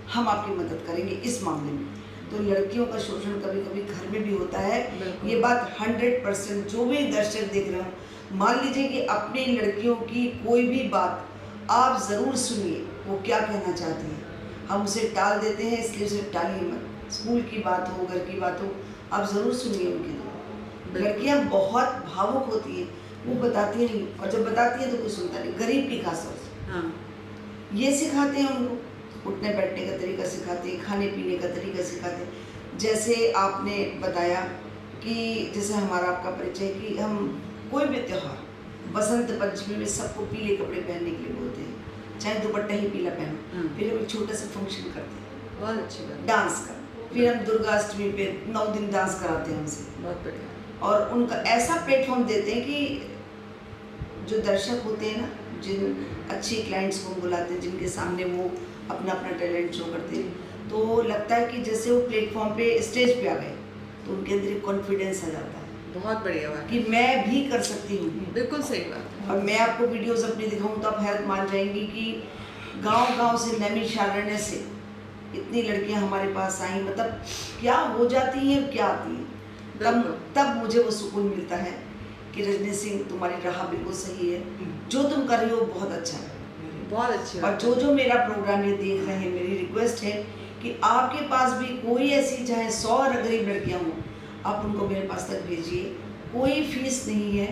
हम आपकी मदद करेंगे इस मामले में। तो लड़कियों का शोषण कभी कभी घर में भी होता है। बिल्कुल। ये बात 100% जो भी दर्शक देख रहे हो, मान लीजिए कि अपनी लड़कियों की कोई भी बात आप ज़रूर सुनिए, वो क्या कहना चाहती हैं। हम उसे टाल देते हैं, इसलिए उसे टालिए मत। स्कूल की बात हो, घर की बात हो, आप ज़रूर सुनिए उनकी बात। लड़कियां बहुत भावुक होती हैं, वो बताती नहीं, और जब बताती है तो कोई सुनता नहीं, गरीब की खास तौर से। हाँ, ये सिखाते हैं उनको, उठने बैठने का तरीका सिखाते हैं, खाने पीने का तरीका सिखाते हैं। जैसे आपने बताया कि जैसे हमारा आपका परिचय कि हम कोई भी त्यौहार, बसंत पंचमी में सबको पीले कपड़े पहनने के लिए बोलते हैं, चाहे दुपट्टा ही पीला पहनो। फिर हम एक छोटा सा फंक्शन करते हैं बहुत अच्छी बात। डांस का। फिर हम दुर्गाष्टमी पे 9 दिन डांस कराते हैं हमसे, बहुत बढ़िया। और उनका ऐसा प्लेटफॉर्म देते हैं कि जो दर्शक होते हैं ना, जिन अच्छी क्लाइंट्स को हम बुलाते हैं, जिनके सामने वो अपना अपना टैलेंट शो करते हैं, तो लगता है कि जैसे वो प्लेटफॉर्म पे स्टेज पे आ गए, तो उनके अंदर एक कॉन्फिडेंस आ जाता है बहुत बढ़िया बात। कि मैं भी कर सकती हूँ। बिल्कुल सही बात। और मैं आपको वीडियोस अपनी दिखाऊं तो आप हैरत मान जाएंगी कि गांव-गांव से, नैमिषारण्य से इतनी लड़कियां हमारे पास आई, मतलब क्या हो जाती हैं, क्या आती हैं। तब मुझे वो सुकून मिलता है कि रजनी सिंह तुम्हारी राह बिल्कुल सही है, जो तुम कर रही हो बहुत अच्छा है। बहुत अच्छी और बात। जो मेरा प्रोग्राम ये देख रहे हैं, मेरी रिक्वेस्ट है कि आपके पास भी कोई ऐसी, चाहे 100 गरीब लड़कियां हों, आप उनको मेरे पास तक भेजिए। कोई फीस नहीं है।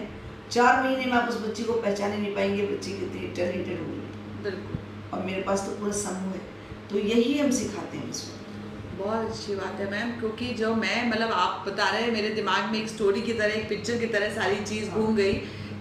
4 महीने में आप उस बच्ची को पहचान ही नहीं पाएंगे, बच्ची कितनी टैलेंटेड होगी। बिल्कुल। और मेरे पास तो पूरा समूह है, तो यही हम सिखाते हैं उसमें। बहुत अच्छी बात है मैम, क्योंकि जो मैं मतलब आप बता रहे हैं, मेरे दिमाग में एक स्टोरी की तरह, एक पिक्चर की तरह सारी चीज़ घूम गई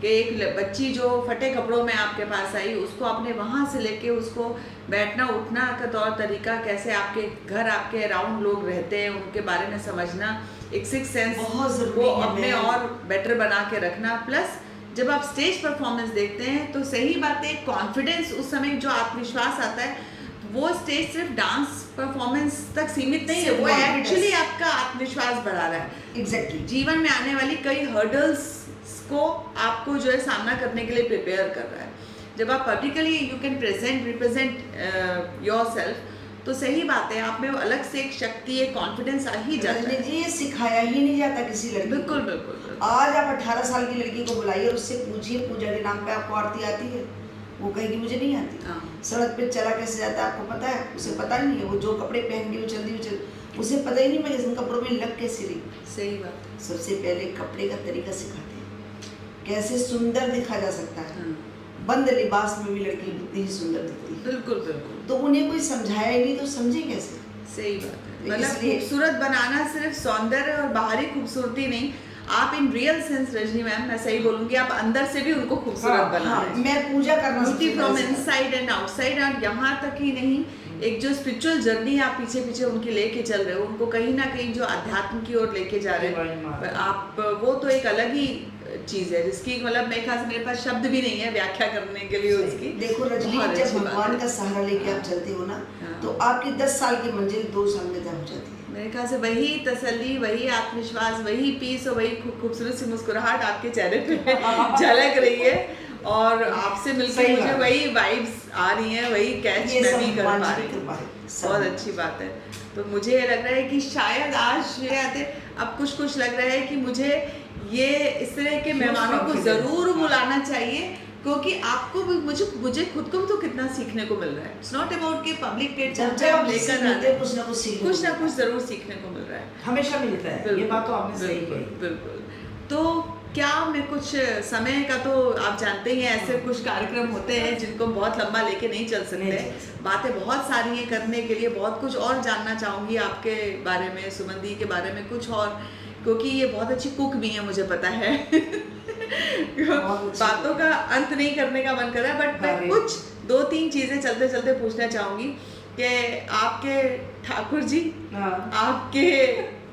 कि एक बच्ची जो फटे कपड़ों में आपके पास आई, उसको आपने वहाँ से लेके उसको बैठना उठना का तौर तरीका, कैसे आपके घर आपके अराउंड लोग रहते हैं उनके बारे में समझना, एक सिक्स सेंस बहुत जरूरी वो है। अपने और बेटर बना के रखना। प्लस जब आप स्टेज परफॉर्मेंस देखते हैं तो सही बात है, कॉन्फिडेंस उस समय जो आत्मविश्वास आता है, वो स्टेज सिर्फ डांस परफॉर्मेंस तक सीमित नहीं है, वो एक्चुअली आपका आत्मविश्वास बढ़ा रहा है। एग्जैक्टली। जीवन में आने वाली कई हर्डल्स को आपको जो है सामना करने के लिए प्रिपेयर कर रहा है। जब आप publicly you can represent yourself, तो सही बात है, आप में वो अलग से एक शक्ति, एक कॉन्फिडेंस आ ही जाता है। जी, ये सिखाया ही नहीं जाता किसी लड़की को। बिल्कुल बिल्कुल बिल्कुल। आज आप 18 साल की लड़की को बुलाइए और उससे पूछिए पूजा के नाम पे आपको आरती आती है, वो कहेगी मुझे नहीं आती। हाँ। सड़क पे चला कैसे जाता है आपको पता है? उसे पता नहीं है। वो जो कपड़े पहन के वो चल रही, उसे पता ही नहीं मैं जिन कपड़ों में लग कैसे रही। सही बात है। सबसे पहले कपड़े का तरीका सिखाते हैं, कैसे सुंदर दिखा जा सकता है। हाँ। बंद लिबास में भी लड़की कितनी ही सुंदर दिखती है। बिल्कुल बिल्कुल। तो उन्हें कोई समझाया ही नहीं तो समझे कैसे? सही बात है। तो मतलब इसलिए- खूबसूरत बनाना सिर्फ सौंदर्य और बाहरी खूबसूरती नहीं, आप in real sense, Rajni ma'am मैं सही बोलूंगी, आप अंदर से भी उनको खूबसूरत हाँ, बना हाँ, रहे हैं। मैं पूजा करना ब्यूटी सबसे फ्रॉम पहले सिखाती इनसाइड एंड आउटसाइड। और यहाँ तक ही नहीं, एक जो स्पिरिचुअल जर्नी आप पीछे पीछे उनकी लेके चल रहे हो, उनको कहीं ना कहीं जो अध्यात्म की ओर लेके जा रहे हैं आप, वो तो एक अलग ही चीज है जिसकी मतलब मेरे ख्याल से मेरे पास शब्द भी नहीं है व्याख्या करने के लिए हूँ। उसकी। देखो रजनी, बहुत जब अच्छी बात भगवान है। का सहारा लेके आप चलते हो ना, हाँ। तो आपकी 10 साल की मंजिल 2 साल में तय हो जाती है। मेरे ख्याल से वही तसल्ली, वही आत्मविश्वास, वही पीस और वही खूबसूरत सी मुस्कुराहट आपके चेहरे पे झलक रही है। और आपसे मिलकर सही मुझे बात। वही वाइब्स आ रही हैं, वही कैच ये मैं सब भी कर भगवान पा जी रही की हूँ। कृपा है, सब। बहुत अच्छी बात है। तो मुझे ये लग रहा है कि शायद आज ये आते, अब कुछ लग रहा है कि मुझे ये इस तरह के मेहमानों को confidence, जरूर हाँ। बुलाना चाहिए, क्योंकि आपको भी, मुझे खुद को भी तो कितना सीखने को मिल रहा है। इट्स नॉट अबाउट कि पब्लिक प्लेटफॉर्म जब पे जब आप आप लेकर सीखते आ रहे हो, हैं, कुछ ना कुछ सीखने कुछ को ना मिलता कुछ जरूर सीखने को मिल रहा है। हमेशा मिलता है। ये बिल्कुल, बात तो आपने सही बिल्कुल, कही। बिल्कुल। तो क्या मैं कुछ समय का, तो आप जानते ही हैं ऐसे कुछ कार्यक्रम होते हैं जिनको बहुत लंबा लेके नहीं चल नहीं सकते। चल सकते। बातें बहुत सारी हैं करने के लिए, बहुत कुछ और जानना चाहूँगी आपके बारे में, सुमन दी के बारे में कुछ और, क्योंकि ये बहुत अच्छी कुक भी है, मुझे पता है। अच्छी बातों का अंत नहीं करने का मन कर रहा है, बट मैं अरे। कुछ 2-3 चीज़ें चलते चलते पूछना चाहूँगी कि आपके ठाकुर जी, हाँ। आपके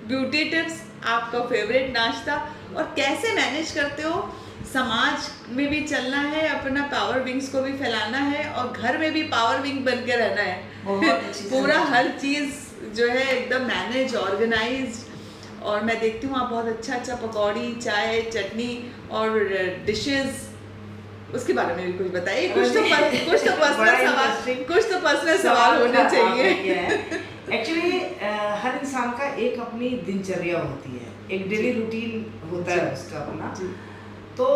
ब्यूटी टिप्स, आपका फेवरेट नाश्ता, और कैसे मैनेज करते हो, समाज में भी चलना है, अपना पावर विंग्स को भी फैलाना है और घर में भी पावर विंग बन के रहना है। बहुत अच्छी पूरा तरह। हर चीज़ जो है एकदम मैनेज, ऑर्गेनाइज्ड। और मैं देखती हूँ आप बहुत अच्छा पकौड़ी, चाय, चटनी और डिशेस, उसके बारे में भी कुछ बताइए। कुछ तो पर्सनल सवाल होने चाहिए। एक्चुअली हर इंसान का एक अपनी दिनचर्या होती है, एक डेली रूटीन होता है उसका अपना। जी। तो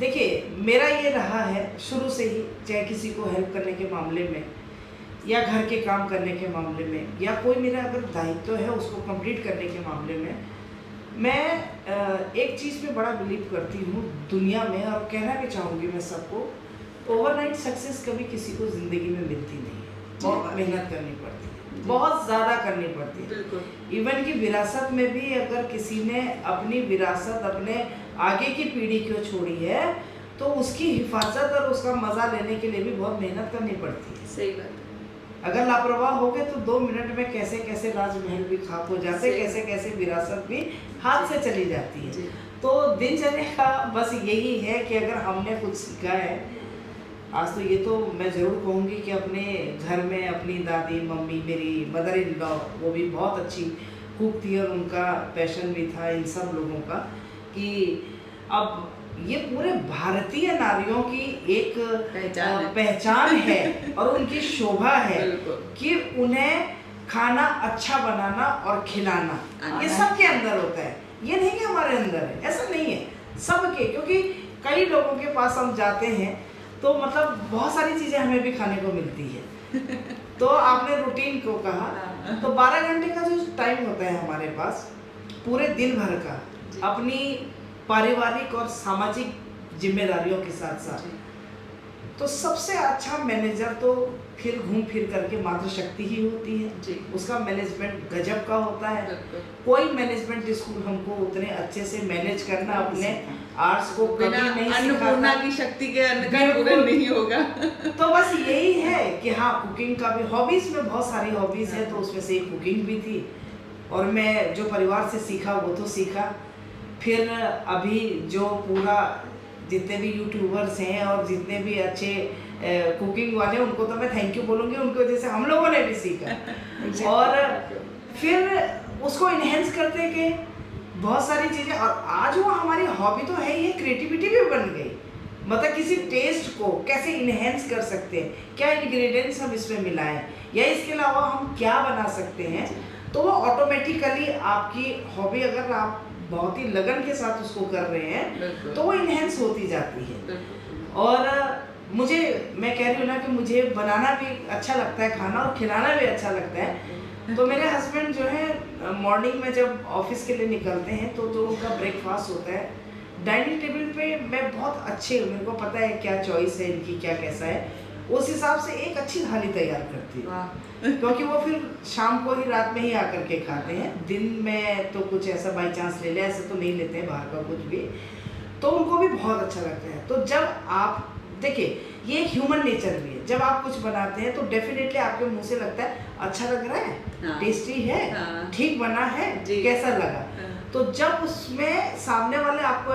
देखिए, मेरा ये रहा है शुरू से ही, चाहे किसी को हेल्प करने के मामले में या घर के काम करने के मामले में, या कोई मेरा अगर दायित्व है उसको कंप्लीट करने के मामले में, मैं एक चीज़ पे बड़ा बिलीव करती हूँ दुनिया में, और कहना भी चाहूँगी मैं सबको, ओवरनाइट सक्सेस कभी किसी को ज़िंदगी में मिलती नहीं है। बहुत मेहनत करनी पड़ती है, बहुत ज़्यादा करनी पड़ती है। बिल्कुल। इवन की विरासत में भी अगर किसी ने अपनी विरासत अपने आगे की पीढ़ी को छोड़ी है, तो उसकी हिफाजत और उसका मज़ा लेने के लिए भी बहुत मेहनत करनी पड़ती है। सही बात है। अगर लापरवाह हो गए तो 2 मिनट में कैसे कैसे राजमहल भी खाक हो जाते, कैसे कैसे विरासत भी हाथ से चली जाती है। जी। तो दिनचर्या का बस यही है कि अगर हमने कुछ सीखा है आज, तो ये तो मैं ज़रूर कहूँगी कि अपने घर में अपनी दादी, मम्मी, मेरी मदर इन लॉ, वो भी बहुत अच्छी कुक थी और उनका पैशन भी था इन सब लोगों का, कि अब ये पूरे भारतीय नारियों की एक पहचान है और उनकी शोभा है कि उन्हें खाना अच्छा बनाना और खिलाना, ये सबके अंदर होता है। ये नहीं कि हमारे अंदर है, ऐसा नहीं है, सबके। क्योंकि कई लोगों के पास हम जाते हैं तो मतलब बहुत सारी चीज़ें हमें भी खाने को मिलती है। तो आपने रूटीन को कहा, तो 12 घंटे का जो टाइम होता है हमारे पास पूरे दिन भर का, अपनी पारिवारिक और सामाजिक जिम्मेदारियों के साथ साथ, तो सबसे अच्छा मैनेजर तो फिर घूम फिर करके मातृशक्ति ही होती है जी। उसका मैनेजमेंट गजब का होता है। बिल्कुल। कोई मैनेजमेंट स्कूल हमको उतने अच्छे से मैनेज करना अपने आर्ट्स को कभी बिना नहीं अन्नपूर्णा सिखाता। की शक्ति के अन्न का बिल्कुल। पूरन नहीं होगा। तो बस यही है कि हाँ, कुकिंग का भी हॉबीज में बहुत सारी हॉबीज है, तो उसमें से एक कुकिंग भी थी और मैं जो परिवार से सीखा वो तो सीखा। फिर अभी जो पूरा जितने भी यूट्यूबर्स हैं और जितने भी अच्छे कुकिंग वाले, उनको तो मैं थैंक यू बोलूँगी, उनकी वजह से हम लोगों ने भी सीखा और फिर उसको इन्हेंस करते के बहुत सारी चीज़ें, और आज वो हमारी हॉबी तो है, ये क्रिएटिविटी भी बन गई। मतलब किसी टेस्ट को कैसे इन्हेंस कर सकते हैं, क्या इंग्रेडिएंट्स हम इसमें मिलाएं, या इसके अलावा हम क्या बना सकते हैं, तो वो ऑटोमेटिकली आपकी हॉबी अगर आप बहुत ही लगन के साथ उसको कर रहे हैं तो वो इन्हेंस होती जाती है। और मुझे, मैं कह रही हूँ ना कि मुझे बनाना भी अच्छा लगता है, खाना और खिलाना भी अच्छा लगता है। तो मेरे हस्बैंड जो है मॉर्निंग में जब ऑफिस के लिए निकलते हैं तो जो उनका ब्रेकफास्ट होता है डाइनिंग टेबल पे, मैं बहुत अच्छे, मेरे को पता है क्या चॉइस है इनकी, क्या कैसा है, उस हिसाब से एक अच्छी थाली तैयार करती है। क्योंकि वो फिर शाम को ही, रात में ही आकर के खाते हैं। दिन में तो कुछ ऐसा बाई चांस ले ले, ऐसे तो नहीं लेते हैं बाहर का कुछ भी, तो उनको भी बहुत अच्छा लगता है। तो जब आप देखिए, ये ह्यूमन नेचर भी है, जब आप कुछ बनाते हैं तो डेफिनेटली आपके मुंह से लगता है अच्छा लग रहा है, हाँ। टेस्टी है, हाँ। ठीक बना है, जी। कैसा लगा। हाँ। तो जब उसमें सामने वाले आपको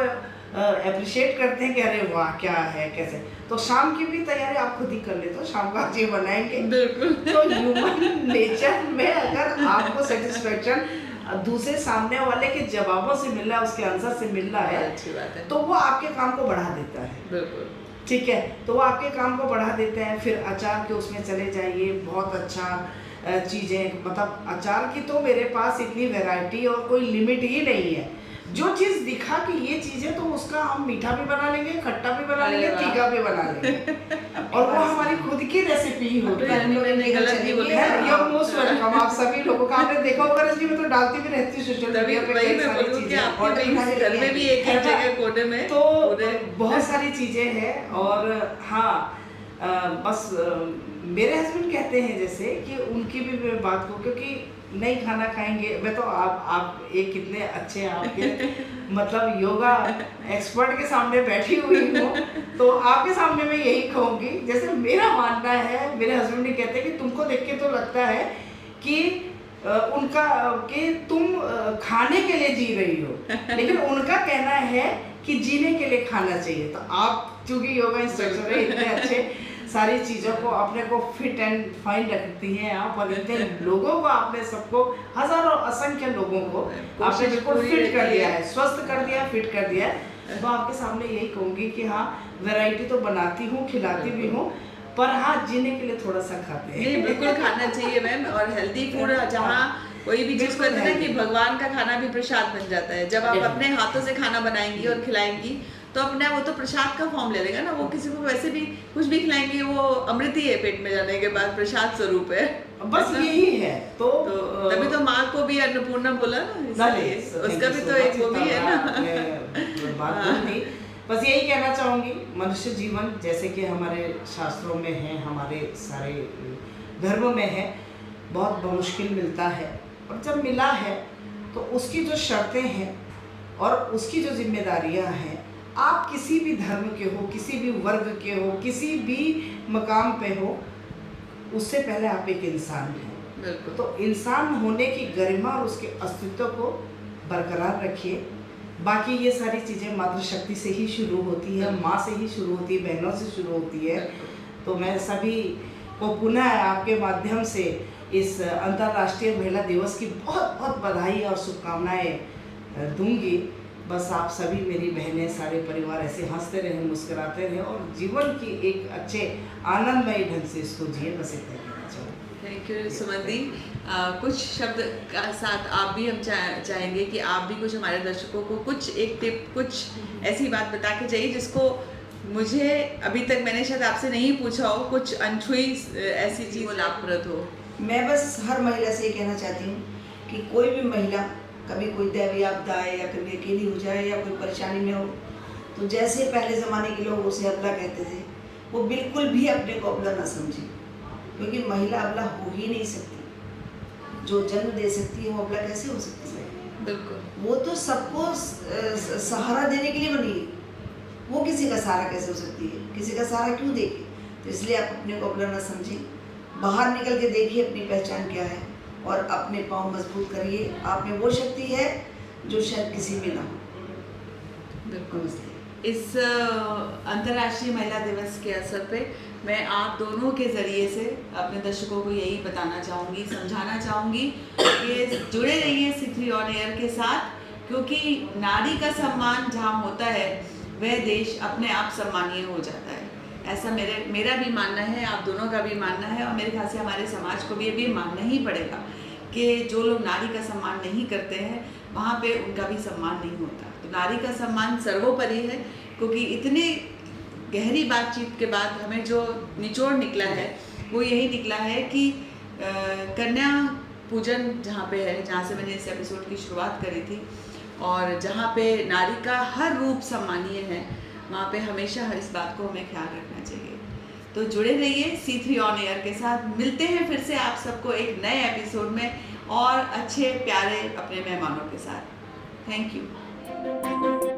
अप्रिशिएट करते हैं कि अरे वाह क्या है, कैसे, तो शाम की भी तैयारी आप खुद ही कर लेते हो, शाम का जी बनाएंगे। बिल्कुल। तो ह्यूमन नेचर में अगर आपको सेटिस्फेक्शन दूसरे सामने वाले के जवाबों से मिल रहा है, उसके आंसर से मिल रहा है, अच्छी बात है। तो वो आपके काम को बढ़ा देता है। बिल्कुल। ठीक है, तो वो आपके काम को बढ़ा देते हैं। फिर अचार के उसमें चले जाइए, बहुत अच्छा चीज़ें, मतलब अचार की तो मेरे पास इतनी वैरायटी और कोई लिमिट ही नहीं है। जो चीज़ दिखा कि ये चीज़ है तो उसका हम मीठा भी बना लेंगे, खट्टा भी बना लेंगे, तीखा भी बना लेंगे, और वो हमारी खुद की रेसिपी ही होती है। मैंने गलत नहीं बोला। You're most welcome, आप सभी लोगों का आपने देखा होगा, रजनी मैं तो डालती भी रहती हूँ सोशल तभी मीडिया पे वही कई मैं सारी बोलूँ कि चीजें, आपके order भी घर में भी एक है एक ना? जगह कोने में तो पूरे बहुत सारी चीजें हैं। और हाँ, बस मेरे हस्बैंड कहते हैं जैसे कि उनकी भी मैं बात को, क्योंकि नहीं खाना खाएंगे, मैं तो आप एक कितने अच्छे आपके मतलब योगा एक्सपर्ट के सामने बैठी हुई हूँ, तो आपके सामने मैं यही कहूँगी, जैसे मेरा मानना है, मेरे हस्बैंड ने कहते हैं कि तुमको देख के तो लगता है कि उनका कि तुम खाने के लिए जी रही हो, लेकिन उनका कहना है कि जीने के लिए खाना चाहिए। तो आप चूंकि योगा इंस्ट्रक्टर है, इतने अच्छे सारी चीज़ों को अपने को फिट एंड फाइन रखती हैं आप, और इतने लोगों को आपने सबको, हजारों असंख्य लोगों को आपने बिल्कुल फिट कर दिया है, स्वस्थ कर दिया है, फिट कर दिया है। तो आपके सामने यही कहूँगी कि हाँ, वैरायटी तो बनाती हूँ, खिलाती भी हूँ, पर हाँ, जीने के लिए थोड़ा सा खाते हैं। नहीं, बिल्कुल खाना चाहिए मैम। और हेल्दी फूड, जहाँ कोई भी चीज़ कहते हैं ना कि भगवान का खाना भी प्रसाद बन जाता है। जब आप अपने हाथों से खाना बनाएंगी और खिलाएंगी तो अपने वो तो प्रसाद का फॉर्म ले लेगा ना। वो किसी को वैसे भी कुछ भी खिलाएंगे, वो अमृत ही है, पेट में जाने के बाद प्रसाद स्वरूप है। बस यही है। तो तभी तो माँ को भी अन्नपूर्णा बोला ना, इसलिए उसका भी तो एक वो भी है ना। बात बोली, बस यही कहना चाहूँगी, मनुष्य जीवन जैसे कि हमारे शास्त्रों में है, हमारे सारे धर्म में है, बहुत बमुश्किल मिलता है, और जब मिला है तो उसकी जो शर्तें हैं और उसकी जो जिम्मेदारियां हैं, आप किसी भी धर्म के हो, किसी भी वर्ग के हो, किसी भी मकाम पे हो, उससे पहले आप एक इंसान हैं। बिल्कुल। तो इंसान होने की गरिमा और उसके अस्तित्व को बरकरार रखिए। बाकी ये सारी चीज़ें मातृशक्ति से ही शुरू होती है, माँ से ही शुरू होती है, बहनों से शुरू होती है। तो मैं सभी को पुनः आपके माध्यम से इस अंतर्राष्ट्रीय महिला दिवस की बहुत बहुत बधाई और शुभकामनाएं दूंगी। बस आप सभी मेरी बहनें, सारे परिवार ऐसे हंसते रहें, मुस्कुराते रहें और जीवन की एक अच्छे आनंदमय ढंग से इसको जिए, बस इतना कहना चाहूँगी। थैंक यू सुमन दी। कुछ शब्द का साथ आप भी हम चाहेंगे कि आप भी कुछ हमारे दर्शकों को कुछ एक टिप, कुछ ऐसी बात बता के जाइए जिसको मुझे अभी तक मैंने शायद आपसे नहीं पूछा हो, कुछ अनछुई ऐसी चीज़ लाभप्रद हो। मैं बस हर महिला से ये कहना चाहती हूँ कि कोई भी महिला कभी कोई दैवीय आपदा आए या कभी अकेली हो जाए या कोई परेशानी में हो, तो जैसे पहले ज़माने के लोग उसे अपना कहते थे वो बिल्कुल भी अपने को अबला ना समझे, क्योंकि महिला अबला हो ही नहीं सकती। जो जन्म दे सकती है वो अबला कैसे हो सकती है? बिल्कुल। वो तो सबको सहारा देने के लिए बनी है, वो किसी का सहारा कैसे हो सकती है? किसी का सहारा क्यों देगी? तो इसलिए आप अपने को अबला ना समझिए, बाहर निकल के देखिए अपनी पहचान क्या है और अपने पाँव मजबूत करिए। आप में वो शक्ति है जो शायद किसी में ना हो। बिल्कुल। इस अंतर्राष्ट्रीय महिला दिवस के अवसर पे मैं आप दोनों के ज़रिए से अपने दर्शकों को यही बताना चाहूँगी, समझाना चाहूँगी कि जुड़े रहिए C3 ऑन एयर के साथ, क्योंकि नारी का सम्मान जहाँ होता है वह देश अपने आप सम्मानीय हो जाता है। ऐसा मेरा भी मानना है, आप दोनों का भी मानना है, और मेरे ख्याल से हमारे समाज को भी ये भी मानना ही पड़ेगा कि जो लोग नारी का सम्मान नहीं करते हैं वहाँ पे उनका भी सम्मान नहीं होता। तो नारी का सम्मान सर्वोपरि है, क्योंकि इतने गहरी बातचीत के बाद हमें जो निचोड़ निकला है वो यही निकला है कि कन्या पूजन जहाँ पे है, जहाँ से मैंने इस एपिसोड की शुरुआत करी थी, और जहाँ पे नारी का हर रूप सम्मानीय है, वहाँ पे हमेशा इस बात को हमें ख्याल रखना चाहिए। तो जुड़े रहिए C3 ऑन एयर के साथ। मिलते हैं फिर से आप सबको एक नए एपिसोड में और अच्छे प्यारे अपने मेहमानों के साथ। Thank you.